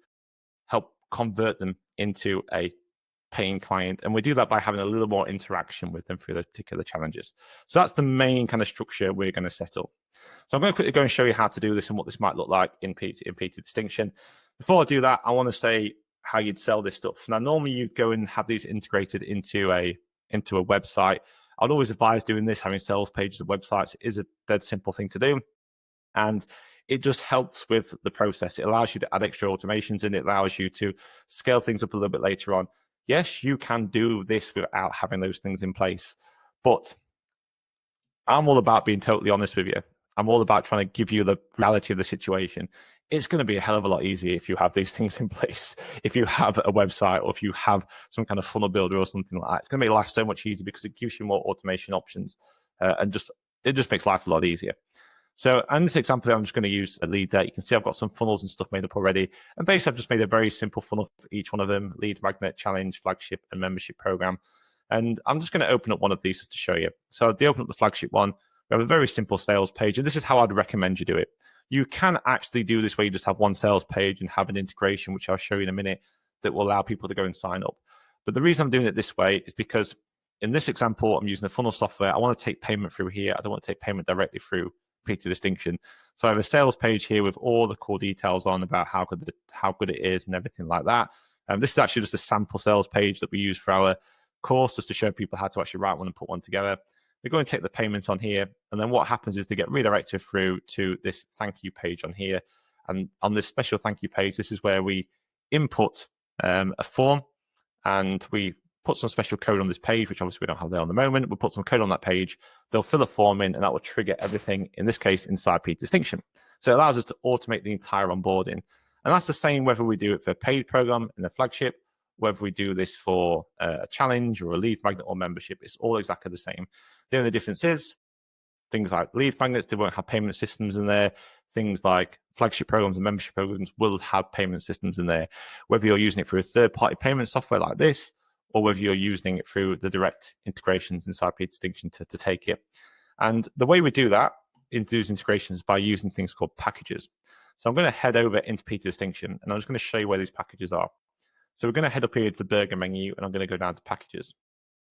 help convert them into a paying client. And we do that by having a little more interaction with them through those particular challenges. So that's the main kind of structure we're going to set up. So I'm going to quickly go and show you how to do this and what this might look like in PT Distinction. Before I do that, I want to say how you'd sell this stuff. Now, normally you'd go and have these integrated into a website. I'd always advise doing this, having sales pages of websites is a dead simple thing to do. And it just helps with the process. It allows you to add extra automations in. It allows you to scale things up a little bit later on. Yes, you can do this without having those things in place. But I'm all about being totally honest with you. I'm all about trying to give you the reality of the situation. It's going to be a hell of a lot easier if you have these things in place. If you have a website or if you have some kind of funnel builder or something like that, it's going to make life so much easier because it gives you more automation options and it just makes life a lot easier. So in this example, I'm just going to use a lead there. You can see I've got some funnels and stuff made up already. And basically, I've just made a very simple funnel for each one of them: lead magnet, challenge, flagship, and membership program. And I'm just going to open up one of these just to show you. So they open up the flagship one. We have a very simple sales page. And this is how I'd recommend you do it. You can actually do this where you just have one sales page and have an integration, which I'll show you in a minute, that will allow people to go and sign up. But the reason I'm doing it this way is because in this example, I'm using the funnel software. I want to take payment through here. I don't want to take payment directly through PTD Distinction. So I have a sales page here with all the core details on about how good it is and everything like that. This is actually just a sample sales page that we use for our course, just to show people how to actually write one and put one together. They go and take the payments on here, and then what happens is they get redirected through to this thank you page on here. And on this special thank you page, this is where we input a form, and we put some special code on this page, which obviously we don't have there on the moment. We'll put some code on that page. They'll fill a form in, and that will trigger everything, in this case, inside PTD Distinction. So it allows us to automate the entire onboarding. And that's the same whether we do it for a paid program in the flagship, whether we do this for a challenge or a lead magnet or membership. It's all exactly the same. The only difference is things like lead magnets, they won't have payment systems in there. Things like flagship programs and membership programs will have payment systems in there. Whether you're using it through a third-party payment software like this, or whether you're using it through the direct integrations inside PTD Distinction to take it. And the way we do that into these integrations is by using things called packages. So I'm going to head over into PTD Distinction, and I'm just going to show you where these packages are. So we're going to head up here to the burger menu, and I'm going to go down to packages.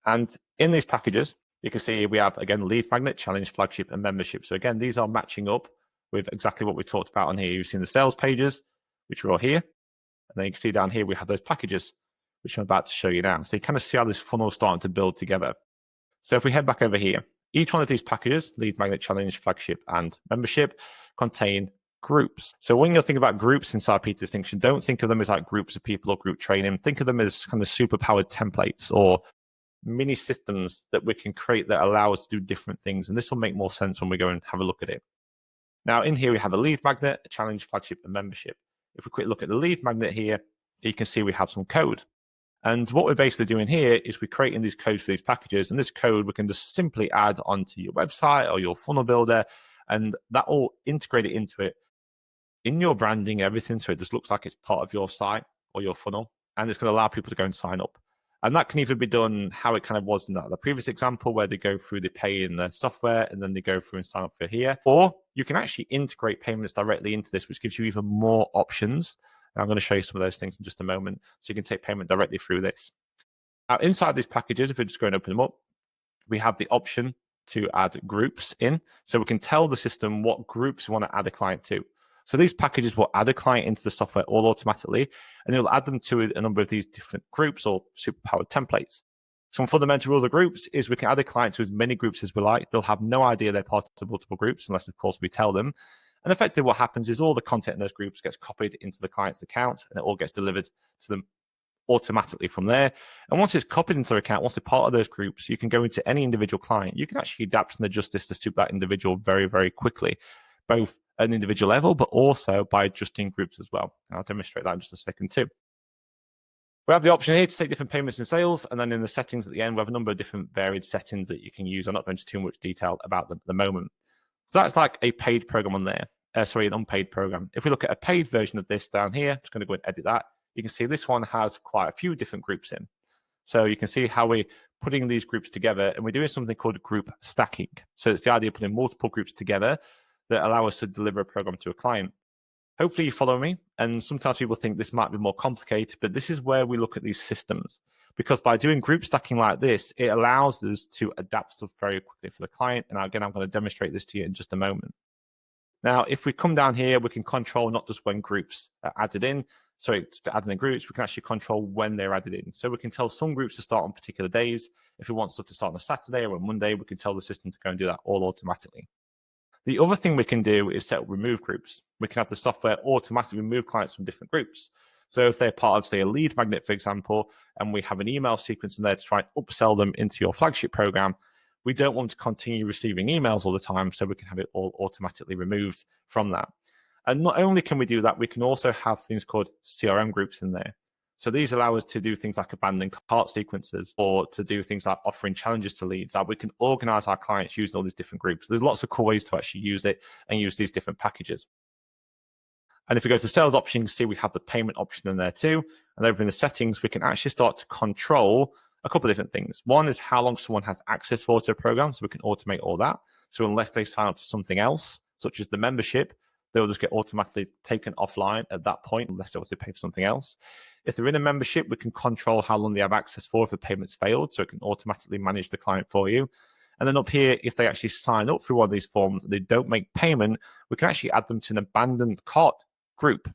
And in these packages, you can see we have, again, lead magnet, challenge, flagship, and membership. So again, these are matching up with exactly what we talked about on here. You've seen the sales pages, which are all here. And then you can see down here, we have those packages, which I'm about to show you now. So you kind of see how this funnel is starting to build together. So if we head back over here, each one of these packages, lead magnet, challenge, flagship, and membership, contain groups. So when you think about groups inside PTD Distinction, don't think of them as like groups of people or group training. Think of them as kind of super powered templates or mini systems that we can create that allow us to do different things. And this will make more sense when we go and have a look at it. Now in here, we have a lead magnet, a challenge, flagship, and membership. If we quick look at the lead magnet here, you can see we have some code. And what we're basically doing here is we're creating these codes for these packages. And this code we can just simply add onto your website or your funnel builder, and that will integrate it into it in your branding, everything. So it just looks like it's part of your site or your funnel. And it's going to allow people to go and sign up. And that can either be done how it kind of was in the previous example, where they go through, they pay in the software, and then they go through and sign up for here. Or you can actually integrate payments directly into this, which gives you even more options. And I'm going to show you some of those things in just a moment. So you can take payment directly through this. Now, inside these packages, if we just go and open them up, we have the option to add groups in. So we can tell the system what groups we want to add a client to. So these packages will add a client into the software all automatically, and it'll add them to a number of these different groups or superpowered templates. Some fundamental rules of groups is we can add a client to as many groups as we like. They'll have no idea they're part of multiple groups, unless, of course, we tell them. And effectively what happens is all the content in those groups gets copied into the client's account, and it all gets delivered to them automatically from there. And once it's copied into their account, once they're part of those groups, you can go into any individual client. You can actually adapt and adjust this to suit that individual very, very quickly, both at an individual level, but also by adjusting groups as well. And I'll demonstrate that in just a second too. We have the option here to take different payments and sales, and then in the settings at the end, we have a number of different varied settings that you can use. I'm not going into too much detail about them at the moment. So that's like a paid program on there. An unpaid program. If we look at a paid version of this down here, I'm just going to go and edit that. You can see this one has quite a few different groups in. So you can see how we're putting these groups together, and we're doing something called group stacking. So it's the idea of putting multiple groups together that allow us to deliver a program to a client. Hopefully you follow me. And sometimes people think this might be more complicated, but this is where we look at these systems. Because by doing group stacking like this, it allows us to adapt stuff very quickly for the client. And again, I'm going to demonstrate this to you in just a moment. Now, if we come down here, we can control not just when groups are added in, sorry, to add in the groups, we can actually control when they're added in. So we can tell some groups to start on particular days. If we want stuff to start on a Saturday or a Monday, we can tell the system to go and do that all automatically. The other thing we can do is set up remove groups. We can have the software automatically remove clients from different groups. So if they're part of, say, a lead magnet, for example, and we have an email sequence in there to try and upsell them into your flagship program, we don't want to continue receiving emails all the time, so we can have it all automatically removed from that. And not only can we do that, we can also have things called CRM groups in there. So these allow us to do things like abandoned cart sequences, or to do things like offering challenges to leads. That we can organize our clients using all these different groups. There's lots of cool ways to actually use it and use these different packages. And if we go to sales options, you can see we have the payment option in there too. And over in the settings, we can actually start to control a couple of different things. One is how long someone has access for to a program, so we can automate all that. So unless they sign up to something else, such as the membership, they'll just get automatically taken offline at that point, unless they obviously pay for something else. If they're in a membership, we can control how long they have access for if a payment's failed, so it can automatically manage the client for you. And then up here, if they actually sign up through one of these forms and they don't make payment, we can actually add them to an abandoned cart group.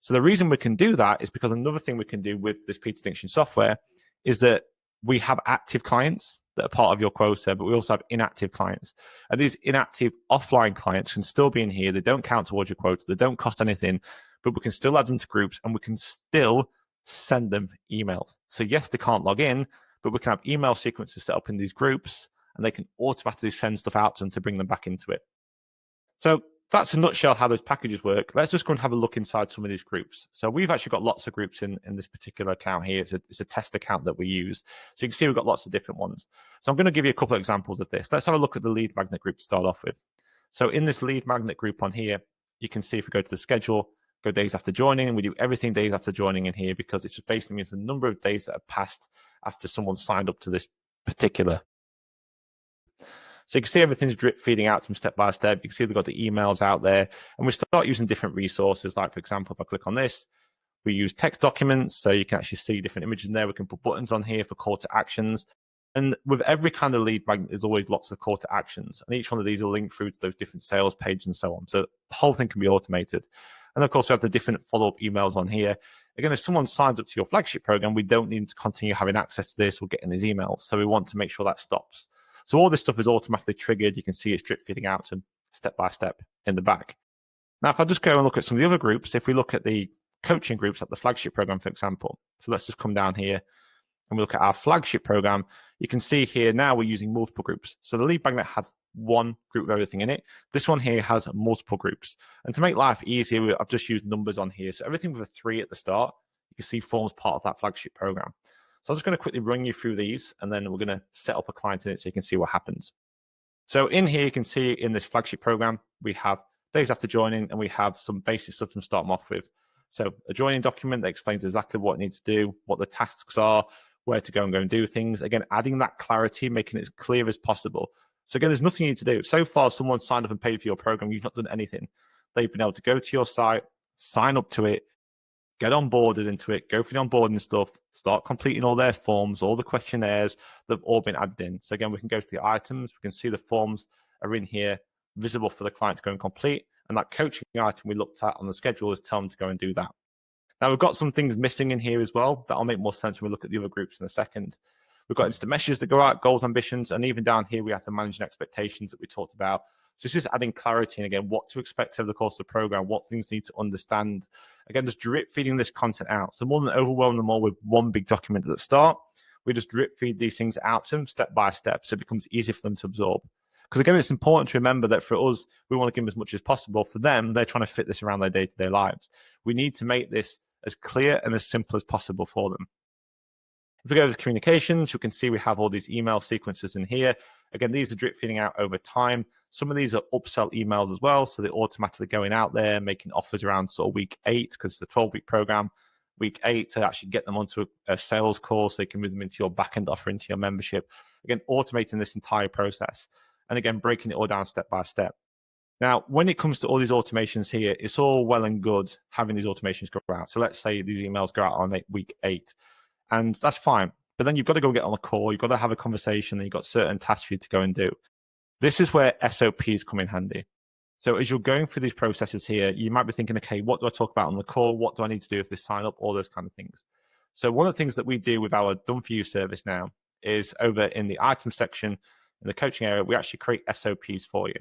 So the reason we can do that is because another thing we can do with this PTD Ninja software is that we have active clients that are part of your quota, but we also have inactive clients. And these inactive offline clients can still be in here. They don't count towards your quota. They don't cost anything, but we can still add them to groups and we can still send them emails. So yes, they can't log in, but we can have email sequences set up in these groups and they can automatically send stuff out to them to bring them back into it. So that's in a nutshell how those packages work. Let's just go and have a look inside some of these groups. So we've actually got lots of groups in this particular account here. It's a test account that we use. So you can see we've got lots of different ones. So I'm going to give you a couple of examples of this. Let's have a look at the lead magnet group to start off with. So in this lead magnet group on here, you can see if we go to the schedule, go days after joining, and we do everything days after joining in here because it just basically means the number of days that have passed after someone signed up to this particular. So you can see everything's drip feeding out from step by step. You can see they've got the emails out there. And we start using different resources. Like, for example, if I click on this, we use text documents. So you can actually see different images in there. We can put buttons on here for call to actions. And with every kind of lead magnet, there's always lots of call to actions. And each one of these will link through to those different sales pages and so on. So the whole thing can be automated. And of course, we have the different follow-up emails on here. Again, if someone signs up to your flagship program, we don't need to continue having access to this or getting these emails. So we want to make sure that stops. So all this stuff is automatically triggered. You can see it's drip feeding out to step by step in the back. Now, if I just go and look at some of the other groups, if we look at the coaching groups, like the flagship program, for example. So let's just come down here and we look at our flagship program. You can see here now we're using multiple groups. So the lead magnet had one group of everything in it. This one here has multiple groups. And to make life easier, I've just used numbers on here. So everything with a 3 at the start, you can see forms part of that flagship program. So I'm just going to quickly run you through these, and then we're going to set up a client in it so you can see what happens. So in here, you can see in this flagship program, we have days after joining, and we have some basic stuff to start them off with. So a joining document that explains exactly what it needs to do, what the tasks are, where to go and do things. Again, adding that clarity, making it as clear as possible. So again, there's nothing you need to do. So far, someone signed up and paid for your program. You've not done anything. They've been able to go to your site, sign up to it, get onboarded into it, go through the onboarding stuff, start completing all their forms, all the questionnaires that have all been added in. So again, we can go to the items, we can see the forms are in here, visible for the client to go and complete. And that coaching item we looked at on the schedule is telling them to go and do that. Now, we've got some things missing in here as well. That'll make more sense when we look at the other groups in a second. We've got instant messages that go out, goals, ambitions, and even down here, we have the managing expectations that we talked about. So it's just adding clarity and, again, what to expect over the course of the program, what things need to understand. Again, just drip feeding this content out. So more than overwhelm them all with one big document at the start, we just drip feed these things out to them step by step so it becomes easier for them to absorb. Because, again, it's important to remember that for us, we want to give them as much as possible. For them, they're trying to fit this around their day-to-day lives. We need to make this as clear and as simple as possible for them. If we go to communications, you can see we have all these email sequences in here. Again, these are drip feeding out over time. Some of these are upsell emails as well. So they're automatically going out there, making offers around sort of week 8, because it's a 12-week program. Week 8 to actually get them onto a sales call so they can move them into your back-end offer, into your membership. Again, automating this entire process. And again, breaking it all down step by step. Now, when it comes to all these automations here, it's all well and good having these automations go out. So let's say these emails go out on week 8. And that's fine. But then you've got to go get on a call. You've got to have a conversation. And you've got certain tasks for you to go and do. This is where SOPs come in handy. So as you're going through these processes here, you might be thinking, okay, what do I talk about on the call? What do I need to do if they sign up? All those kind of things. So one of the things that we do with our Done For You service now is over in the item section in the coaching area, we actually create SOPs for you.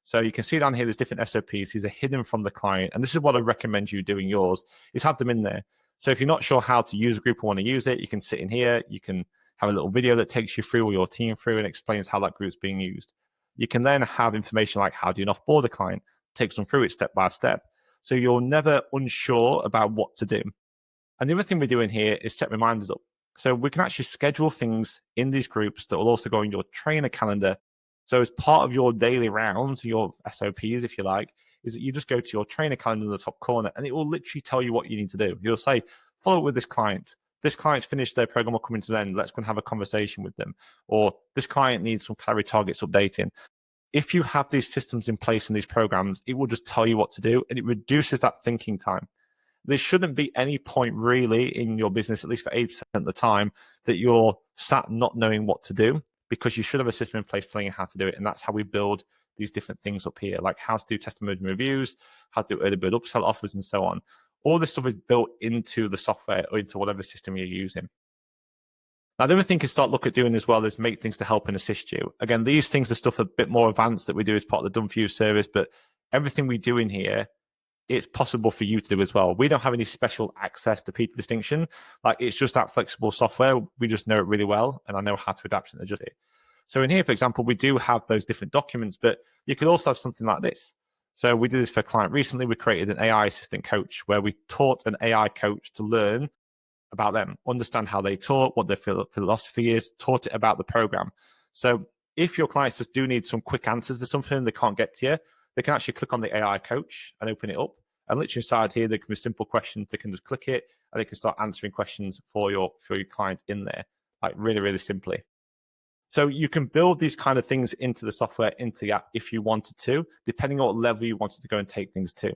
So you can see down here, there's different SOPs. These are hidden from the client. And this is what I recommend you doing yours, is have them in there. So if you're not sure how to use a group or want to use it, you can sit in here. You can have a little video that takes you through or your team through and explains how that group's being used. You can then have information like how do you offboard a client, takes them through it step by step. So you're never unsure about what to do. And the other thing we do in here is set reminders up. So we can actually schedule things in these groups that will also go in your trainer calendar. So as part of your daily rounds, your SOPs, if you like, is that you just go to your trainer calendar in the top corner and it will literally tell you what you need to do. You'll say, follow up with this client. This client's finished their program or coming to an end. Let's go and have a conversation with them. Or this client needs some calorie targets updating. If you have these systems in place in these programs, it will just tell you what to do and it reduces that thinking time. There shouldn't be any point really in your business, at least for 80% of the time, that you're sat not knowing what to do, because you should have a system in place telling you how to do it. And that's how we build these different things up here, like how to do testimonial reviews, how to do early bird upsell offers, and so on. All this stuff is built into the software or into whatever system you're using. Now, the other thing you can start look at doing as well is make things to help and assist you. Again, these things are stuff a bit more advanced that we do as part of the Done For You service, but everything we do in here, it's possible for you to do as well. We don't have any special access to PT Distinction. Like, it's just that flexible software. We just know it really well, and I know how to adapt and adjust it. So in here, for example, we do have those different documents, but you could also have something like this. So we did this for a client recently. We created an AI assistant coach where we taught an AI coach to learn about them, understand how they taught, what their philosophy is, taught it about the program. So if your clients just do need some quick answers for something they can't get to you, they can actually click on the AI coach and open it up. And literally inside here, there can be simple questions. They can just click it and they can start answering questions for your client in there, like really, really simply. So you can build these kind of things into the software, into the app if you wanted to, depending on what level you wanted to go and take things to.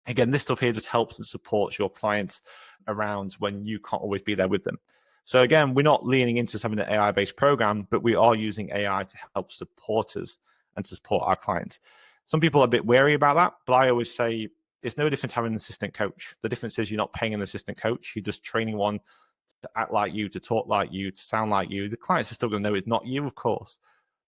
Again, this stuff here just helps and supports your clients around when you can't always be there with them. So again, we're not leaning into having an AI-based program, but we are using AI to help support us and to support our clients. Some people are a bit wary about that, but I always say it's no different to having an assistant coach. The difference is you're not paying an assistant coach. You're just training one to act like you, to talk like you, to sound like you. The clients are still going to know it's not you, of course,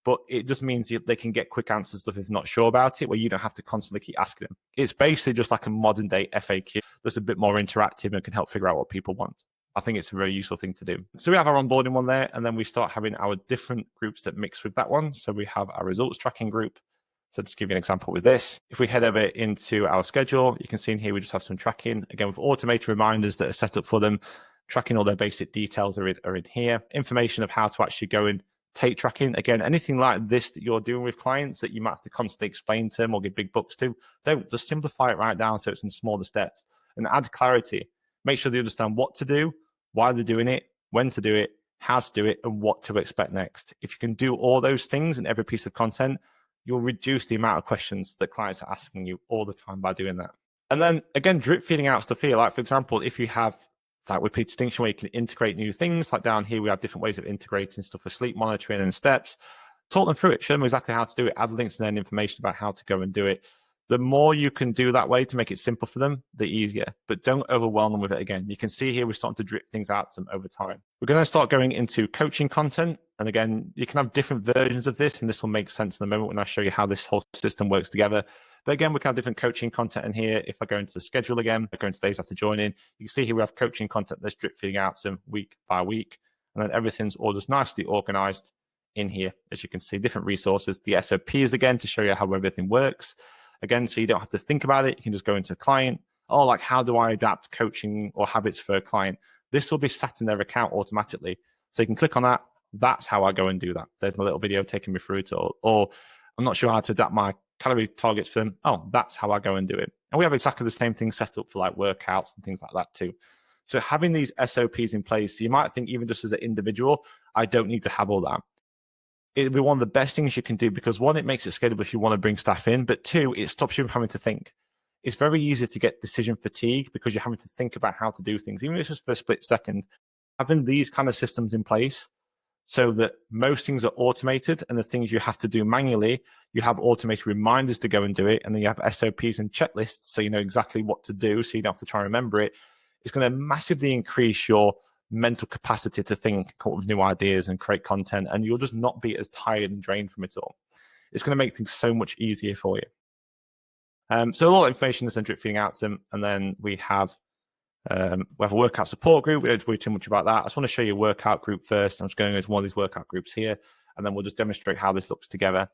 but it just means they can get quick answers if they're not sure about it, where you don't have to constantly keep asking them. It's basically just like a modern day FAQ that's a bit more interactive and can help figure out what people want. I think it's a very useful thing to do. So we have our onboarding one there, and then we start having our different groups that mix with that one. So we have our results tracking group. So just give you an example with this. If we head over into our schedule, you can see in here we just have some tracking, again, with automated reminders that are set up for them. Tracking all their basic details are in here. Information of how to actually go and take tracking. Again, anything like this that you're doing with clients that you might have to constantly explain to them or give big books to, don't just simplify it right down so it's in smaller steps and add clarity. Make sure they understand what to do, why they're doing it, when to do it, how to do it, and what to expect next. If you can do all those things in every piece of content, you'll reduce the amount of questions that clients are asking you all the time by doing that. And then again, drip feeding out stuff here. Like, for example, if you have that with PT Distinction where you can integrate new things, like down here, we have different ways of integrating stuff for sleep monitoring and steps. Talk them through it, show them exactly how to do it, add links and then information about how to go and do it. The more you can do that way to make it simple for them, the easier. But don't overwhelm them with it again. You can see here we're starting to drip things out to them over time. We're going to start going into coaching content. And again, you can have different versions of this, and this will make sense in a moment when I show you how this whole system works together. But again, we can have different coaching content in here. If I go into the schedule again, I go into days after joining, you can see here we have coaching content that's drip feeding out to them week by week. And then everything's all just nicely organized in here. As you can see, different resources, the SOPs again to show you how everything works. Again, so you don't have to think about it. You can just go into a client. Oh, like how do I adapt coaching or habits for a client? This will be sat in their account automatically. So you can click on that. That's how I go and do that. There's my little video taking me through it. Or I'm not sure how to adapt my calorie targets for them. Oh, that's how I go and do it. And we have exactly the same thing set up for like workouts and things like that too. So having these SOPs in place, you might think even just as an individual, I don't need to have all that. It'll be one of the best things you can do because one, it makes it scalable if you want to bring staff in, but two, it stops you from having to think. It's very easy to get decision fatigue because you're having to think about how to do things, even if it's just for a split second. Having these kind of systems in place so that most things are automated, and the things you have to do manually, you have automated reminders to go and do it, and then you have SOPs and checklists so you know exactly what to do so you don't have to try and remember it. It's going to massively increase your mental capacity to think, come up with new ideas and create content, and you'll just not be as tired and drained from it all. It's going to make things so much easier for you. So a lot of information is then drip feeding out to them, and then we have a workout support group. We don't worry too much about that. I just want to show you a workout group first. I'm just going into one of these workout groups here, and then we'll just demonstrate how this looks together.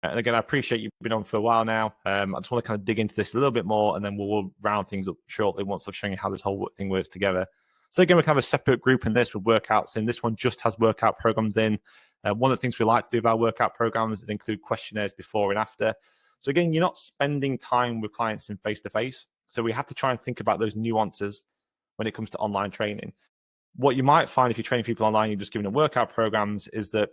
And again, I appreciate you've been on for a while now. I just want to kind of dig into this a little bit more, and then we'll round things up shortly once I've shown you how this whole thing works together. So again, we can have a separate group in this with workouts in. This one just has workout programs in. One of the things we like to do with our workout programs is include questionnaires before and after. So again, you're not spending time with clients in face-to-face. So we have to try and think about those nuances when it comes to online training. What you might find if you're training people online, you're just giving them workout programs, is that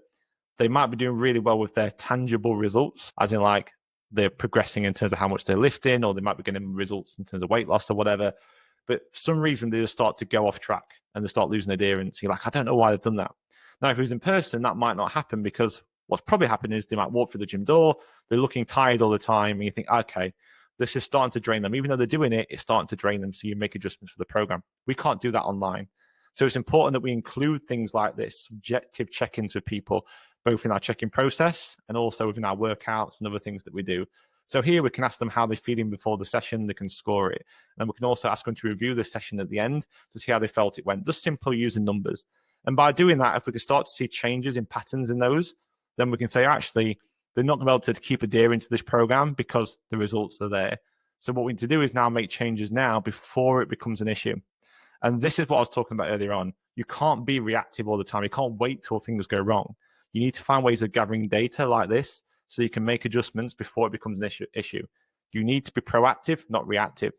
they might be doing really well with their tangible results, as in like they're progressing in terms of how much they're lifting, or they might be getting results in terms of weight loss or whatever. But for some reason, they just start to go off track and they start losing adherence. You're like, I don't know why they've done that. Now, if it was in person, that might not happen, because what's probably happened is they might walk through the gym door, they're looking tired all the time, and you think, okay, this is starting to drain them. Even though they're doing it, it's starting to drain them. So you make adjustments for the program. We can't do that online. So it's important that we include things like this, subjective check-ins with people, both in our check-in process and also within our workouts and other things that we do. So here we can ask them how they're feeling before the session. They can score it. And we can also ask them to review the session at the end to see how they felt it went, just simply using numbers. And by doing that, if we can start to see changes in patterns in those, then we can say, actually, they're not going to be able to keep adhering to this program because the results are there. So what we need to do is now make changes now before it becomes an issue. And this is what I was talking about earlier on. You can't be reactive all the time. You can't wait till things go wrong. You need to find ways of gathering data like this so you can make adjustments before it becomes an issue. You need to be proactive, not reactive.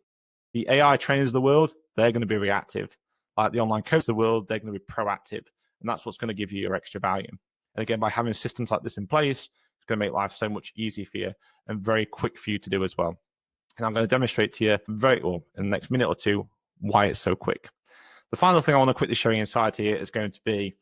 The AI trainers of the world, they're going to be reactive. Like the online coaches of the world, they're going to be proactive. And that's what's going to give you your extra value. And again, by having systems like this in place, it's going to make life so much easier for you and very quick for you to do as well. And I'm going to demonstrate to you in the next minute or two why it's so quick. The final thing I want to quickly show you inside here is going to be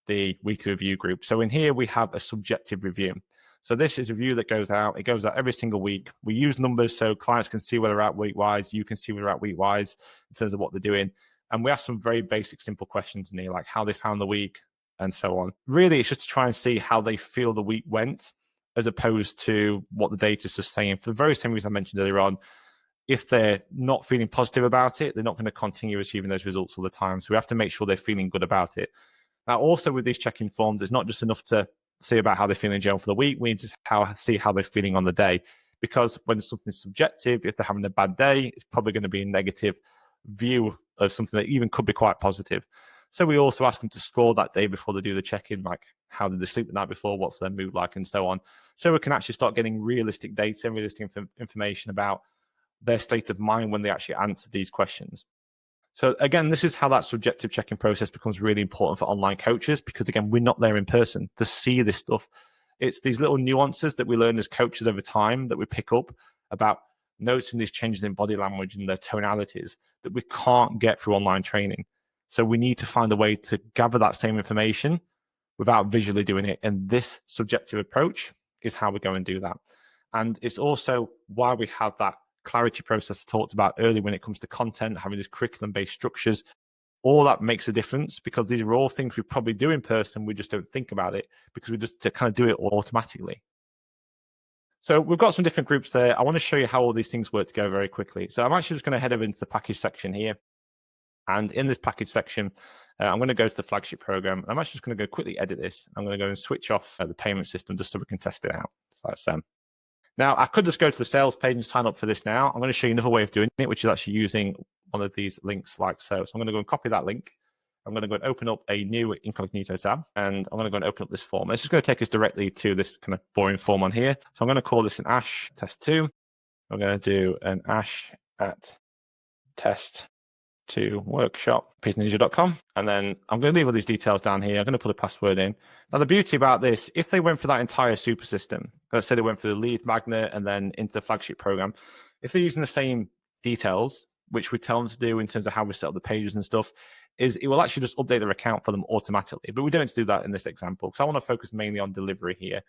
the weekly review group. So in here, we have a subjective review. So this is a review that goes out. It goes out every single week. We use numbers so clients can see where they're at week-wise. You can see where they're at week-wise in terms of what they're doing. And we ask some very basic, simple questions in here, like how they found the week and so on. Really, it's just to try and see how they feel the week went, as opposed to what the data is saying. For the very same reason I mentioned earlier on, if they're not feeling positive about it, they're not going to continue achieving those results all the time. So we have to make sure they're feeling good about it. Now, also with these check-in forms, it's not just enough to see about how they're feeling in general for the week. We need to see how they're feeling on the day. Because when something's subjective, if they're having a bad day, it's probably going to be a negative view of something that even could be quite positive. So we also ask them to score that day before they do the check-in, like how did they sleep the night before, what's their mood like, and so on. So we can actually start getting realistic data and realistic information about their state of mind when they actually answer these questions. So again, this is how that subjective check-in process becomes really important for online coaches, because again, we're not there in person to see this stuff. It's these little nuances that we learn as coaches over time that we pick up about noticing these changes in body language and their tonalities that we can't get through online training. So we need to find a way to gather that same information without visually doing it. And this subjective approach is how we go and do that. And it's also why we have that clarity process I talked about earlier when it comes to content, having these curriculum-based structures. All that makes a difference, because these are all things we probably do in person. We just don't think about it because we just kind of do it automatically. So we've got some different groups there. I want to show you how all these things work together very quickly. So I'm actually just going to head over into the package section here. And in this package section, I'm going to go to the flagship program. I'm actually just going to go quickly edit this. I'm going to go and switch off the payment system just so we can test it out. So that's Now, I could just go to the sales page and sign up for this now. I'm going to show you another way of doing it, which is actually using one of these links like so. So I'm going to go and copy that link. I'm going to go and open up a new incognito tab, and I'm going to go and open up this form. It's just going to take us directly to this kind of boring form on here. So I'm going to call this an ASH test 2. I'm going to do an ASH at test to workshop, PTDninja.com. And then I'm going to leave all these details down here. I'm going to put a password in. Now, the beauty about this, if they went for that entire super system, let's say they went for the lead magnet and then into the flagship program, if they're using the same details, which we tell them to do in terms of how we set up the pages and stuff, is it will actually just update their account for them automatically. But we don't do that in this example because I want to focus mainly on delivery here.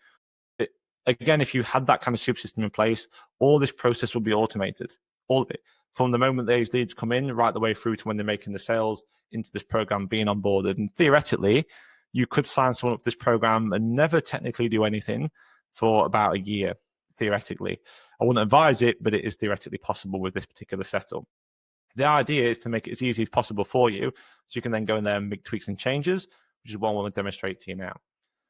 Again, if you had that kind of super system in place, all this process will be automated, all of it, from the moment those leads come in right the way through to when they're making the sales into this program being onboarded. And theoretically, you could sign someone up to this program and never technically do anything for about a year, theoretically. I wouldn't advise it, but it is theoretically possible with this particular setup. The idea is to make it as easy as possible for you so you can then go in there and make tweaks and changes, which is what I want to demonstrate to you now.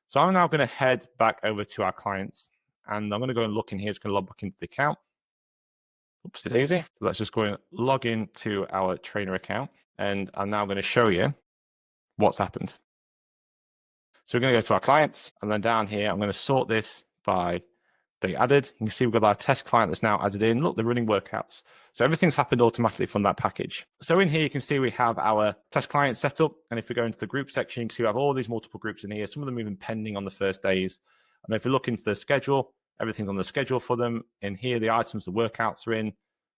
So I'm now going to head back over to our clients, and I'm going to go and look in here. It's going to log back into the account. Oopsie daisy. So let's just go and log into our trainer account, and I'm now going to show you what's happened. So we're going to go to our clients, and then down here, I'm going to sort this by date added. You can see we've got our test client that's now added in. Look, they're running workouts. So everything's happened automatically from that package. So in here, you can see we have our test client set up. And if we go into the group section, you can see we have all these multiple groups in here. Some of them even pending on the first days. And if we look into the schedule, everything's on the schedule for them. In here, the items, the workouts are in.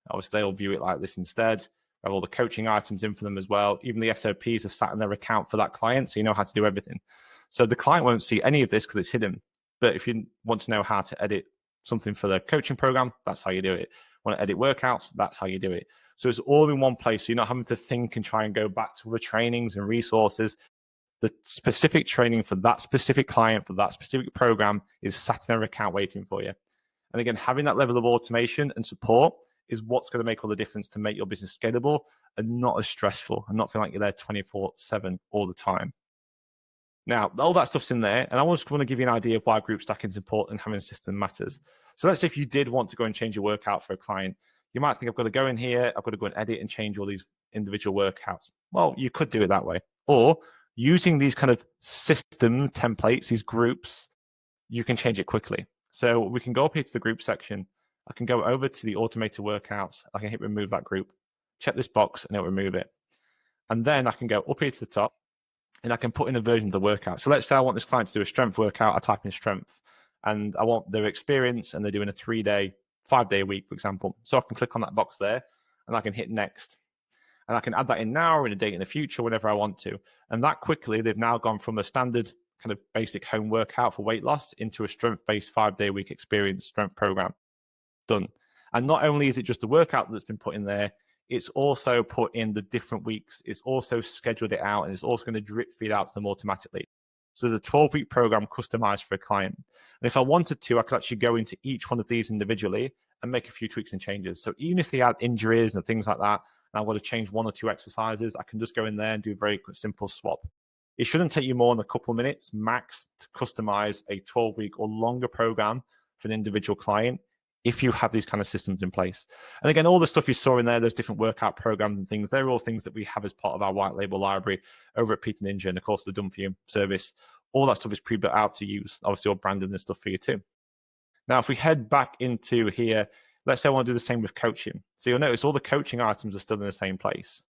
Obviously, they'll view it like this instead. We have all the coaching items in for them as well. Even the SOPs are sat in their account for that client, so you know how to do everything. So the client won't see any of this because it's hidden. But if you want to know how to edit something for the coaching program, that's how you do it. Want to edit workouts, that's how you do it. So it's all in one place. So you're not having to think and try and go back to other trainings and resources. The specific training for that specific client, for that specific program is sat in their account waiting for you. And again, having that level of automation and support is what's going to make all the difference to make your business scalable and not as stressful and not feel like you're there 24/7 all the time. Now, all that stuff's in there, and I just want to give you an idea of why group stacking is important and having a system matters. So let's say if you did want to go and change your workout for a client, you might think, I've got to go in here, I've got to go and edit and change all these individual workouts. Well, you could do it that way. Or using these kind of system templates, these groups, you can change it quickly. So we can go up here to the group section. I can go over to the automated workouts. I can hit remove that group, check this box, and it'll remove it. And then I can go up here to the top, and I can put in a version of the workout. So let's say I want this client to do a strength workout. I type in strength, and I want their experience, and they're doing a 3-day, 5-day a week, for example. So I can click on that box there, and I can hit next. And I can add that in now or in a date in the future, whenever I want to. And that quickly, they've now gone from a standard kind of basic home workout for weight loss into a strength-based 5-day a week experience strength program. Done. And not only is it just the workout that's been put in there, it's also put in the different weeks. It's also scheduled it out, and it's also going to drip feed out to them automatically. So there's a 12-week program customized for a client. And if I wanted to, I could actually go into each one of these individually and make a few tweaks and changes. So even if they had injuries and things like that, and I want to change 1 or 2 exercises, I can just go in there and do a very simple swap. It shouldn't take you more than a couple of minutes max to customize a 12-week or longer program for an individual client if you have these kind of systems in place. And again, all the stuff you saw in there, those different workout programs and things, they're all things that we have as part of our white label library over at PTD Ninja and of course the Done For You service. All that stuff is pre-built out to use. Obviously, all branding and stuff for you too. Now, if we head back into here, let's say I want to do the same with coaching. So you'll notice all the coaching items are still in the same place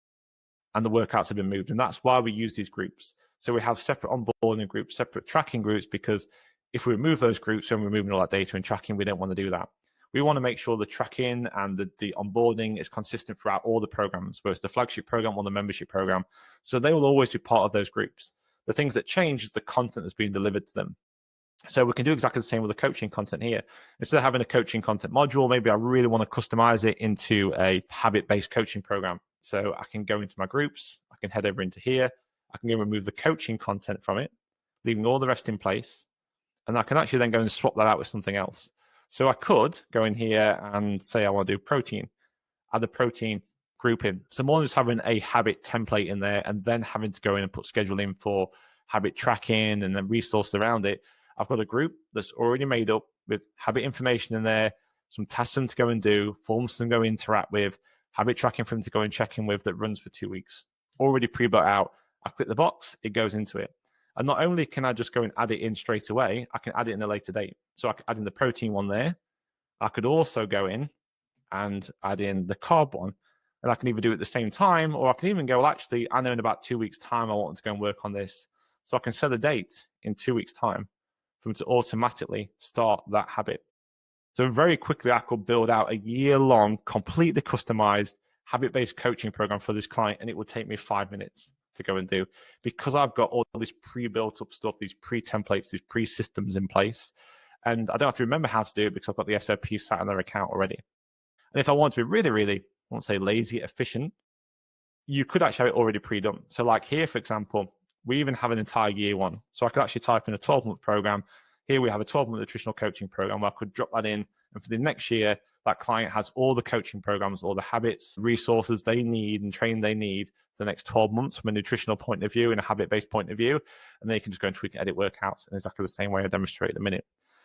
and the workouts have been moved. And that's why we use these groups. So we have separate onboarding groups, separate tracking groups, because if we remove those groups and we're removing all that data and tracking, we don't want to do that. We want to make sure the tracking and the onboarding is consistent throughout all the programs, whether it's the flagship program or the membership program. So they will always be part of those groups. The things that change is the content that's being delivered to them. So we can do exactly the same with the coaching content here. Instead of having a coaching content module, maybe I really want to customize it into a habit-based coaching program. So I can go into my groups, I can head over into here, I can go remove the coaching content from it, leaving all the rest in place. And I can actually then go and swap that out with something else. So I could go in here and say I want to do protein, add a protein group in. So more than just having a habit template in there and then having to go in and put schedule in for habit tracking and then resources around it, I've got a group that's already made up with habit information in there, some tasks for them to go and do, forms for them to go interact with, habit tracking for them to go and check in with that runs for 2 weeks. Already pre-built out. I click the box, it goes into it. And not only can I just go and add it in straight away, I can add it in a later date. So I can add in the protein one there. I could also go in and add in the carb one. And I can either do it at the same time, or I can even go, well, actually, I know in about 2 weeks' time I want to go and work on this. So I can set a date in 2 weeks' time for them to automatically start that habit. So very quickly, I could build out a year-long, completely customized, habit-based coaching program for this client, and it would take me 5 minutes. to go and do, because I've got all this pre-built up stuff, these pre-templates, these pre-systems in place. And I don't have to remember how to do it because I've got the SOP sat on their account already. And if I want to be really, really, I won't say lazy, efficient, you could actually have it already pre-done. So like here, for example, we even have an entire year one. So I could actually type in a 12-month program. Here we have a 12-month nutritional coaching program where I could drop that in. And for the next year, that client has all the coaching programs, all the habits, resources they need and training they need for the next 12 months from a nutritional point of view and a habit-based point of view. And they can just go and tweak and edit workouts in exactly the same way I demonstrate in a minute.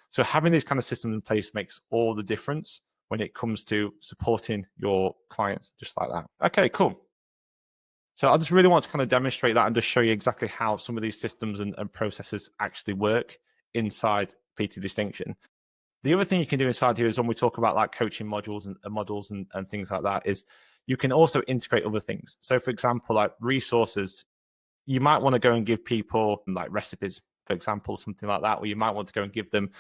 So having these kind of systems in place makes all the difference when it comes to supporting your clients, just like that. Okay, cool. So I just really want to kind of demonstrate that and just show you exactly how some of these systems and processes actually work inside PT Distinction. The other thing you can do inside here is when we talk about like coaching modules and things like that is you can also integrate other things. So for example, like resources, you might want to go and give people like recipes, for example, something like that, or you might want to go and give them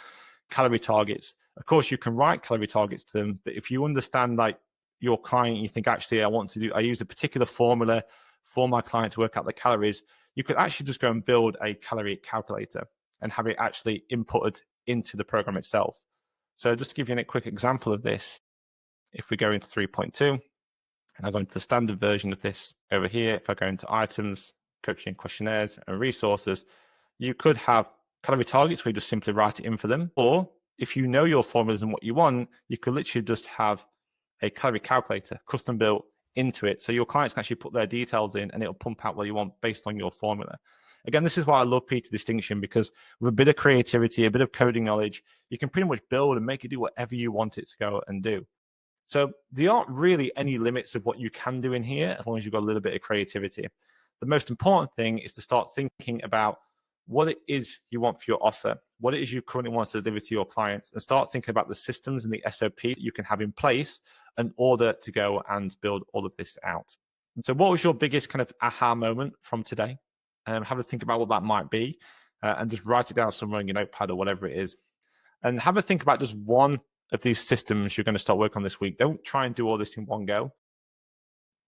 calorie targets. Of course, you can write calorie targets to them, but if you understand like your client, you think actually I use a particular formula for my client to work out the calories, you could actually just go and build a calorie calculator and have it actually inputted into the program itself. So just to give you a quick example of this, if we go into 3.2 and I go into the standard version of this over here, if I go into items, coaching questionnaires and resources, you could have calorie targets where you just simply write it in for them. Or if you know your formulas and what you want, you could literally just have a calorie calculator custom built into it. So your clients can actually put their details in and it'll pump out what you want based on your formula. Again, this is why I love PT Distinction, because with a bit of creativity, a bit of coding knowledge, you can pretty much build and make it do whatever you want it to go and do. So there aren't really any limits of what you can do in here as long as you've got a little bit of creativity. The most important thing is to start thinking about what it is you want for your offer, what it is you currently want to deliver to your clients, and start thinking about the systems and the SOP that you can have in place in order to go and build all of this out. And so what was your biggest kind of aha moment from today? Have a think about what that might be and just write it down somewhere in your notepad or whatever it is. And have a think about just one of these systems you're going to start working on this week. Don't try and do all this in one go.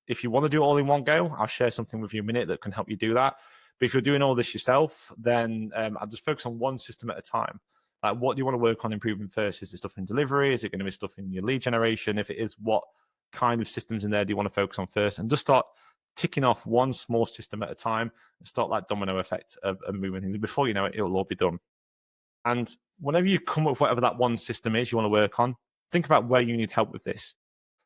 If you want to do it all in one go, I'll share something with you in a minute that can help you do that. But if you're doing all this yourself, then I'll just focus on one system at a time. Like, what do you want to work on improving first? Is it stuff in delivery? Is it going to be stuff in your lead generation? If it is, what kind of systems in there do you want to focus on first? And just start ticking off one small system at a time and start that domino effect of moving things. And before you know it, it'll all be done. And whenever you come up with whatever that one system is you want to work on, think about where you need help with this.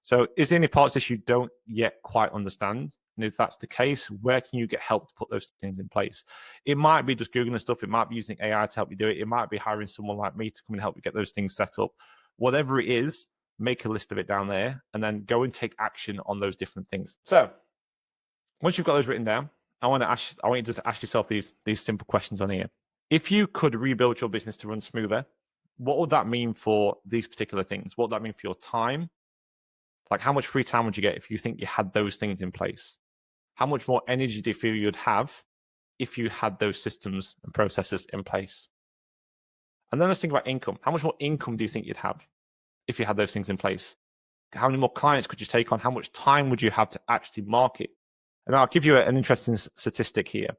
So is there any parts of this you don't yet quite understand? And if that's the case, where can you get help to put those things in place? It might be just Googling stuff. It might be using AI to help you do it. It might be hiring someone like me to come and help you get those things set up. Whatever it is, make a list of it down there and then go and take action on those different things. So once you've got those written down, I want you to ask yourself these simple questions on here. If you could rebuild your business to run smoother, what would that mean for these particular things? What would that mean for your time? Like, how much free time would you get if you think you had those things in place? How much more energy do you feel you'd have if you had those systems and processes in place? And then let's think about income. How much more income do you think you'd have if you had those things in place? How many more clients could you take on? How much time would you have to actually market? And I'll give you an interesting statistic here.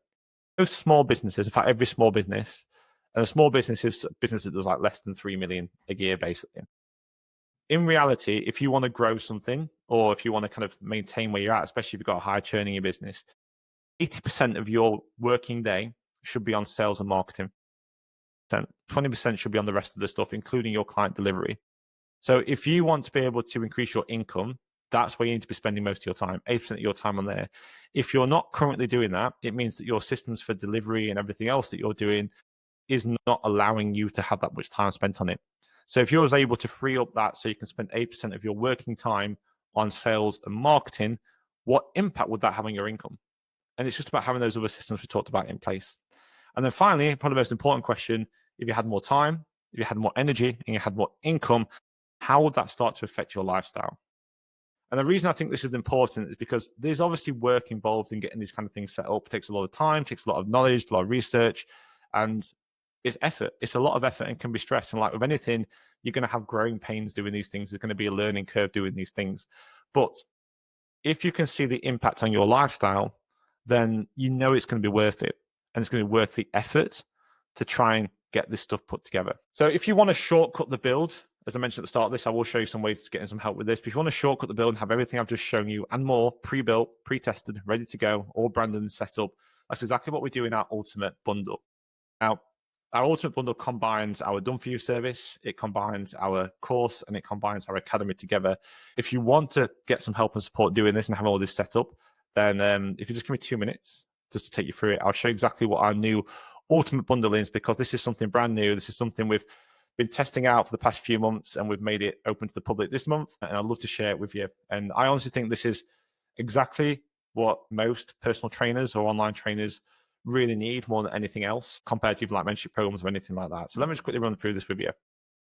Most small businesses, in fact, every small business, and a small business is a business that does like less than 3 million a year, basically. In reality, if you want to grow something or if you want to kind of maintain where you're at, especially if you've got a high churn in your business, 80% of your working day should be on sales and marketing. 20% should be on the rest of the stuff, including your client delivery. So if you want to be able to increase your income, that's where you need to be spending most of your time, 80% of your time on there. If you're not currently doing that, it means that your systems for delivery and everything else that you're doing is not allowing you to have that much time spent on it. So if you're able to free up that so you can spend 8% of your working time on sales and marketing, what impact would that have on your income? And it's just about having those other systems we talked about in place. And then finally, probably the most important question, if you had more time, if you had more energy, and you had more income, how would that start to affect your lifestyle? And the reason I think this is important is because there's obviously work involved in getting these kind of things set up. It takes a lot of time, takes a lot of knowledge, a lot of research, and it's effort. It's a lot of effort and can be stressed. And like with anything, you're going to have growing pains doing these things. There's going to be a learning curve doing these things. But if you can see the impact on your lifestyle, then you know it's going to be worth it, and it's going to be worth the effort to try and get this stuff put together. So if you want to shortcut the build, as I mentioned at the start of this, I will show you some ways to get some help with this. But if you want to shortcut the build and have everything I've just shown you and more pre-built, pre-tested, ready to go, all branded and set up, that's exactly what we do in our Ultimate Bundle. Now, our Ultimate Bundle combines our Done For You service, it combines our course, and it combines our academy together. If you want to get some help and support doing this and have all this set up, then if you just give me 2 minutes just to take you through it, I'll show you exactly what our new Ultimate Bundle is, because this is something brand new. This is something we've been testing out for the past few months, and we've made it open to the public this month, and I'd love to share it with you. And I honestly think this is exactly what most personal trainers or online trainers really need more than anything else, compared to like mentorship programs or anything like that. So let me just quickly run through this with you.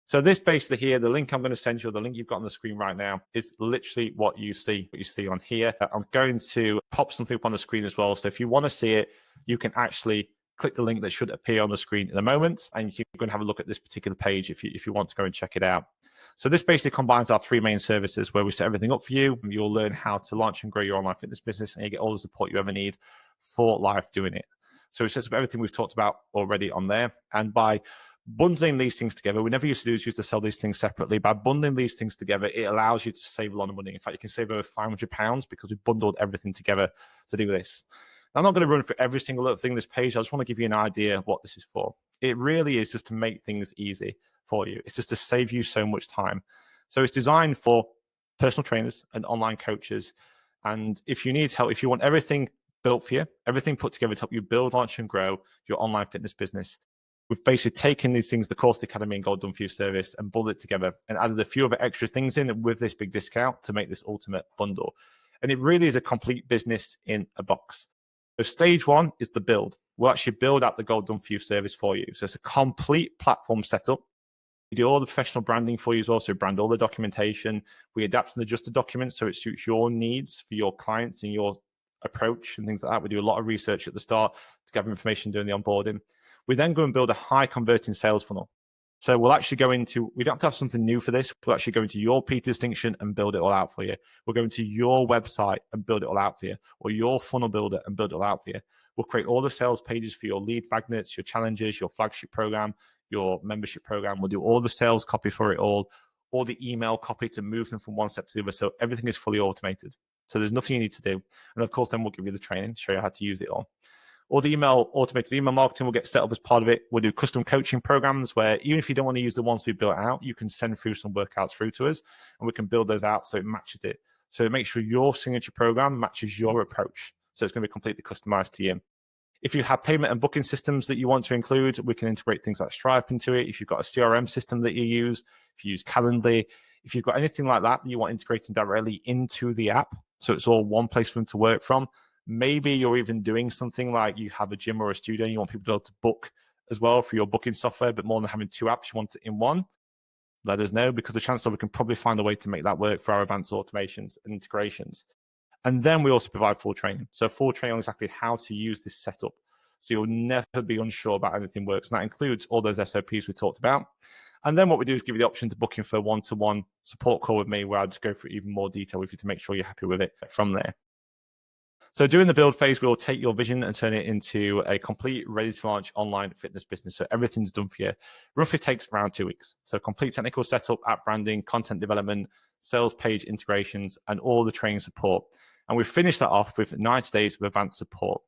So this basically here, the link I'm going to send you, the link you've got on the screen right now, is literally what you see on here. I'm going to pop something up on the screen as well. So if you want to see it, you can actually click the link that should appear on the screen in a moment, and you can go and have a look at this particular page if you want to go and check it out. So this basically combines our 3 main services where we set everything up for you. You'll learn how to launch and grow your online fitness business, and you get all the support you ever need for life doing it. So it sets up everything we've talked about already on there. And by bundling these things together, we never used to do is used to sell these things separately. By bundling these things together, it allows you to save a lot of money. In fact, you can save over £500 because we've bundled everything together to do this. I'm not going to run through every single little thing on this page. I just want to give you an idea of what this is for. It really is just to make things easy for you. It's just to save you so much time. So it's designed for personal trainers and online coaches. And if you need help, if you want everything built for you, everything put together to help you build, launch, and grow your online fitness business, we've basically taken these things, the course, the academy, and Gold Done For You service, and pulled it together and added a few other extra things in with this big discount to make this ultimate bundle. And it really is a complete business in a box. So stage 1 is the build. We'll actually build out the Gold Done For You service for you. So it's a complete platform setup. We do all the professional branding for you as well. So we brand all the documentation. We adapt and adjust the documents so it suits your needs for your clients and your approach and things like that. We do a lot of research at the start to gather information during the onboarding. We then go and build a high converting sales funnel. So we'll actually go into, we don't have to have something new for this. We'll actually go into your PT Distinction and build it all out for you. We'll go into your website and build it all out for you, or your funnel builder and build it all out for you. We'll create all the sales pages for your lead magnets, your challenges, your flagship program, your membership program. We'll do all the sales copy for it all the email copy to move them from one step to the other. So everything is fully automated. So there's nothing you need to do. And of course, then we'll give you the training, show you how to use it all. All the automated email marketing will get set up as part of it. We'll do custom coaching programs where even if you don't want to use the ones we built out, you can send through some workouts through to us, and we can build those out so it matches it. So it makes sure your signature program matches your approach. So it's going to be completely customized to you. If you have payment and booking systems that you want to include, we can integrate things like Stripe into it. If you've got a CRM system that you use, if you use Calendly, if you've got anything like that you want integrating directly into the app, so it's all one place for them to work from. Maybe you're even doing something like you have a gym or a studio and you want people to be able to book as well for your booking software, but more than having 2 apps, you want it in one. Let us know, because the chances are we can probably find a way to make that work for our advanced automations and integrations. And then we also provide full training. So full training on exactly how to use this setup. So you'll never be unsure about anything works. And that includes all those SOPs we talked about. And then what we do is give you the option to book in for a one-to-one support call with me, where I'll just go through even more detail with you to make sure you're happy with it from there. So during the build phase, we'll take your vision and turn it into a complete ready-to-launch online fitness business. So everything's done for you. Roughly takes around 2 weeks. So complete technical setup, app branding, content development, sales page integrations, and all the training support. And we finish that off with 90 days of advanced support.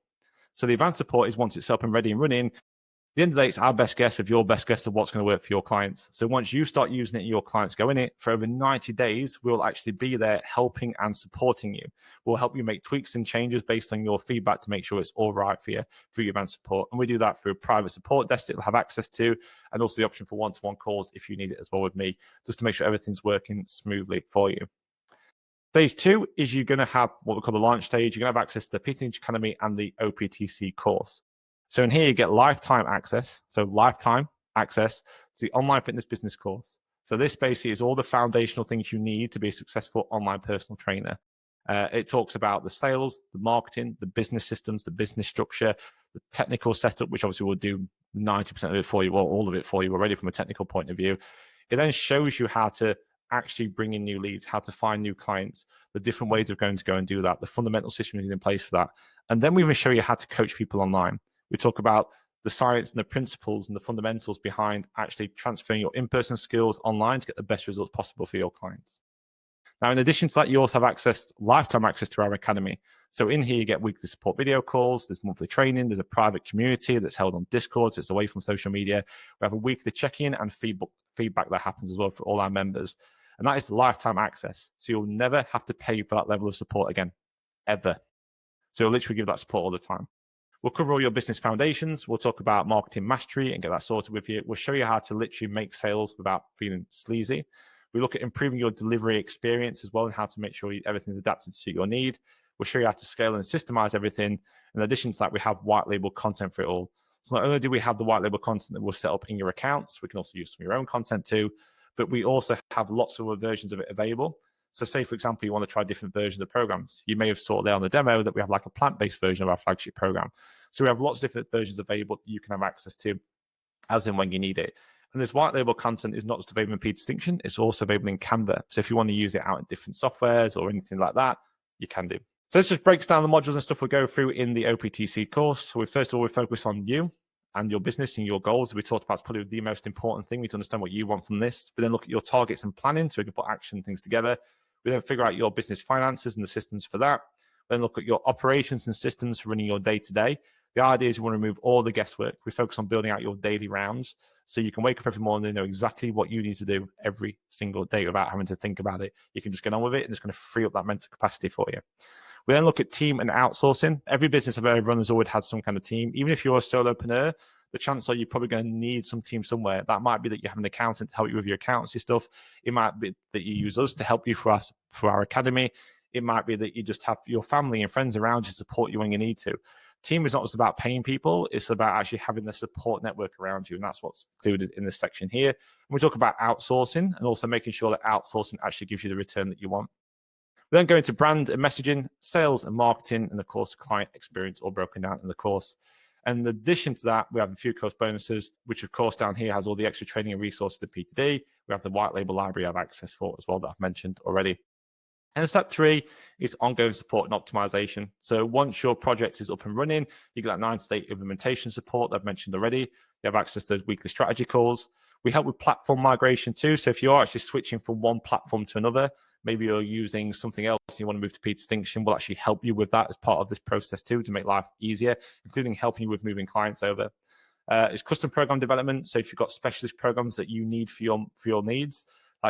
So the advanced support is once it's up and ready and running. At the end of the day, it's our best guess of your best guess of what's going to work for your clients. So once you start using it and your clients go in it, for over 90 days, we'll actually be there helping and supporting you. We'll help you make tweaks and changes based on your feedback to make sure it's all right for you through your advanced support. And we do that through a private support desk that you'll have access to, and also the option for one-to-one calls if you need it as well with me, just to make sure everything's working smoothly for you. Stage 2 is you're going to have what we call the launch stage. You're going to have access to the PT Ninja Academy and the OPTC course. So in here, you get lifetime access. So lifetime access to the online fitness business course. So this basically is all the foundational things you need to be a successful online personal trainer. It talks about the sales, the marketing, the business systems, the business structure, the technical setup, which obviously will do 90% of it for you, or all of it for you already from a technical point of view. It then shows you how to actually bring in new leads, how to find new clients, the different ways of going to go and do that, the fundamental system in place for that. And then we even show you how to coach people online. We talk about the science and the principles and the fundamentals behind actually transferring your in-person skills online to get the best results possible for your clients. Now, in addition to that, you also have lifetime access to our academy. So in here, you get weekly support video calls, there's monthly training, there's a private community that's held on Discord, so it's away from social media. We have a weekly check-in and feedback that happens as well for all our members. And that is lifetime access. So you'll never have to pay for that level of support again, ever. So you'll literally give that support all the time. We'll cover all your business foundations. We'll talk about marketing mastery and get that sorted with you. We'll show you how to literally make sales without feeling sleazy. We look at improving your delivery experience as well and how to make sure everything's adapted to suit your need. We'll show you how to scale and systemize everything. In addition to that, we have white label content for it all. So not only do we have the white label content that we'll set up in your accounts, we can also use some of your own content too, but we also have lots of other versions of it available. So say, for example, you want to try different versions of programs. You may have saw there on the demo that we have like a plant-based version of our flagship program. So we have lots of different versions available that you can have access to as and when you need it. And this white label content is not just available in Distinction, it's also available in Canva. So if you want to use it out in different softwares or anything like that, you can do. So this just breaks down the modules and stuff we go through in the OPTC course. So first of all, we focus on you and your business and your goals. We talked about it's probably the most important thing. We need to understand what you want from this. We then look at your targets and planning so we can put action things together. We then figure out your business finances and the systems for that. Then look at your operations and systems for running your day-to-day. The idea is you want to remove all the guesswork. We focus on building out your daily rounds so you can wake up every morning and know exactly what you need to do every single day without having to think about it. You can just get on with it and it's going to free up that mental capacity for you. We then look at team and outsourcing. Every business I've ever run has always had some kind of team. Even if you're a solopreneur, the chances are you're probably going to need some team somewhere. That might be that you have an accountant to help you with your accountancy stuff. It might be that you use us to help you for our academy. It might be that you just have your family and friends around you to support you when you need to. Team is not just about paying people, it's about actually having the support network around you, and that's what's included in this section here. And we talk about outsourcing and also making sure that outsourcing actually gives you the return that you want. We then go into brand and messaging, sales and marketing, and of course, client experience, all broken down in the course. And in addition to that, we have a few course bonuses, which of course down here has all the extra training and resources of the PTD. We have the white label library I have access for as well that I've mentioned already. And step 3 is ongoing support and optimization. So once your project is up and running, you get that 9-day implementation support that I've mentioned already. You have access to those weekly strategy calls. We help with platform migration too. So if you are actually switching from one platform to another, maybe you're using something else and you want to move to Distinction, we'll actually help you with that as part of this process too to make life easier, including helping you with moving clients over. It's custom program development. So if you've got specialist programs that you need for your needs,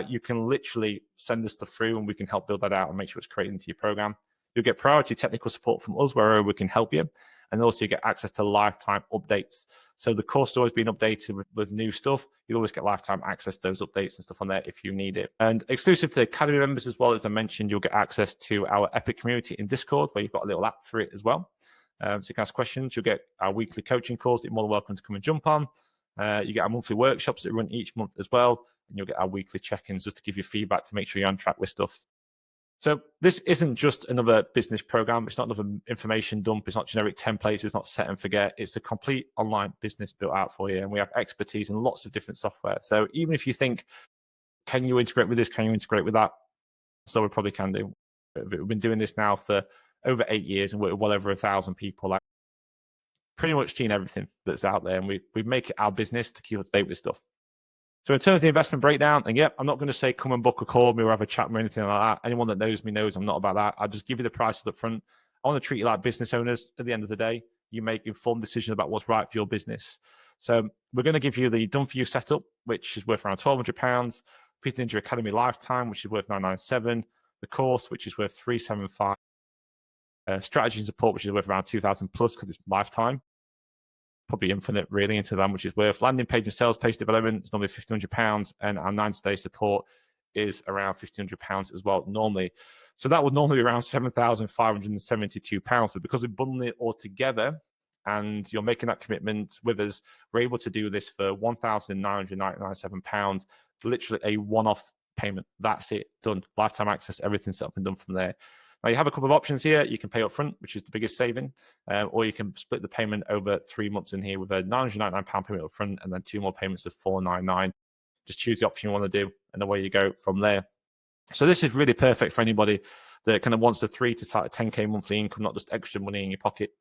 you can literally send this stuff through and we can help build that out and make sure it's created into your program. You'll get priority technical support from us wherever we can help you. And also you get access to lifetime updates. So the course is always being updated with new stuff. You'll always get lifetime access to those updates and stuff on there if you need it. And exclusive to Academy members as well, as I mentioned, you'll get access to our Epic community in Discord where you've got a little app for it as well. So you can ask questions. You'll get our weekly coaching calls that you're more than welcome to come and jump on. You get our monthly workshops that run each month as well. And you'll get our weekly check-ins just to give you feedback to make sure you're on track with stuff. So this isn't just another business program. It's not another information dump. It's not generic templates. It's not set and forget. It's a complete online business built out for you. And we have expertise in lots of different software. So even if you think, can you integrate with this? Can you integrate with that? So we probably can do. We've been doing this now for over 8 years and we're well over 1,000 people. Like pretty much seen everything that's out there. And we make it our business to keep up to date with stuff. So in terms of the investment breakdown, and I'm not going to say come and book a call with me or have a chat or anything like that. Anyone that knows me knows I'm not about that. I'll just give you the prices up front. I want to treat you like business owners. At the end of the day, you make informed decisions about what's right for your business. So we're going to give you the done for you setup, which is worth around £1,200. PTD Ninja Academy Lifetime, which is worth £997. The course, which is worth £375. Strategy and support, which is worth around 2,000 plus because it's lifetime. Probably infinite really into them, which is worth. Landing page and sales page development is normally £1,500, and our 90-day support is around £1,500 as well normally. So that would normally be around £7,572, but because we bundle it all together and you're making that commitment with us, we're able to do this for £1,997, literally a one-off payment. That's it, done. Lifetime access, everything's set up and done from there. Now, you have a couple of options here. You can pay up front, which is the biggest saving, or you can split the payment over 3 months in here with a £999 payment up front and then 2 more payments of £499. Just choose the option you want to do. and away you go from there. So this is really perfect for anybody that kind of wants a 3 to 10K monthly income, not just extra money in your pocket.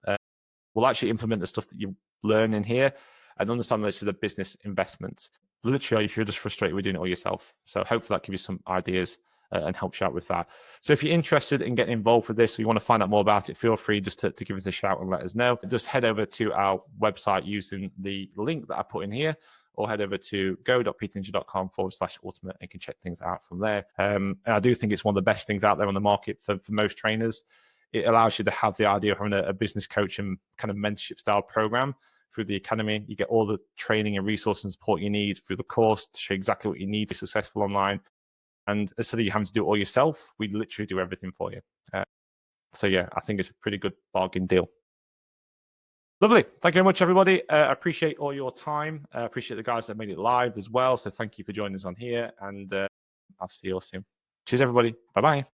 We'll actually implement the stuff that you learn in here and understand this is a business investment. Literally, if you're just frustrated with doing it all yourself. So hopefully that gives you some ideas and helps you out with that. So if you're interested in getting involved with this, or you want to find out more about it, feel free just to give us a shout and let us know. Just head over to our website using the link that I put in here, or head over to go.ptninja.com/ultimate and you can check things out from there. And I do think it's one of the best things out there on the market for most trainers. It allows you to have the idea of having a business coach and kind of mentorship style program through the academy. You get all the training and resources and support you need through the course to show exactly what you need to be successful online. And instead of you having to do it all yourself, we literally do everything for you. So yeah, I think it's a pretty good bargain deal. Lovely. Thank you very much, everybody. I appreciate all your time. I appreciate the guys that made it live as well. So thank you for joining us on here, and I'll see you all soon. Cheers, everybody. Bye-bye.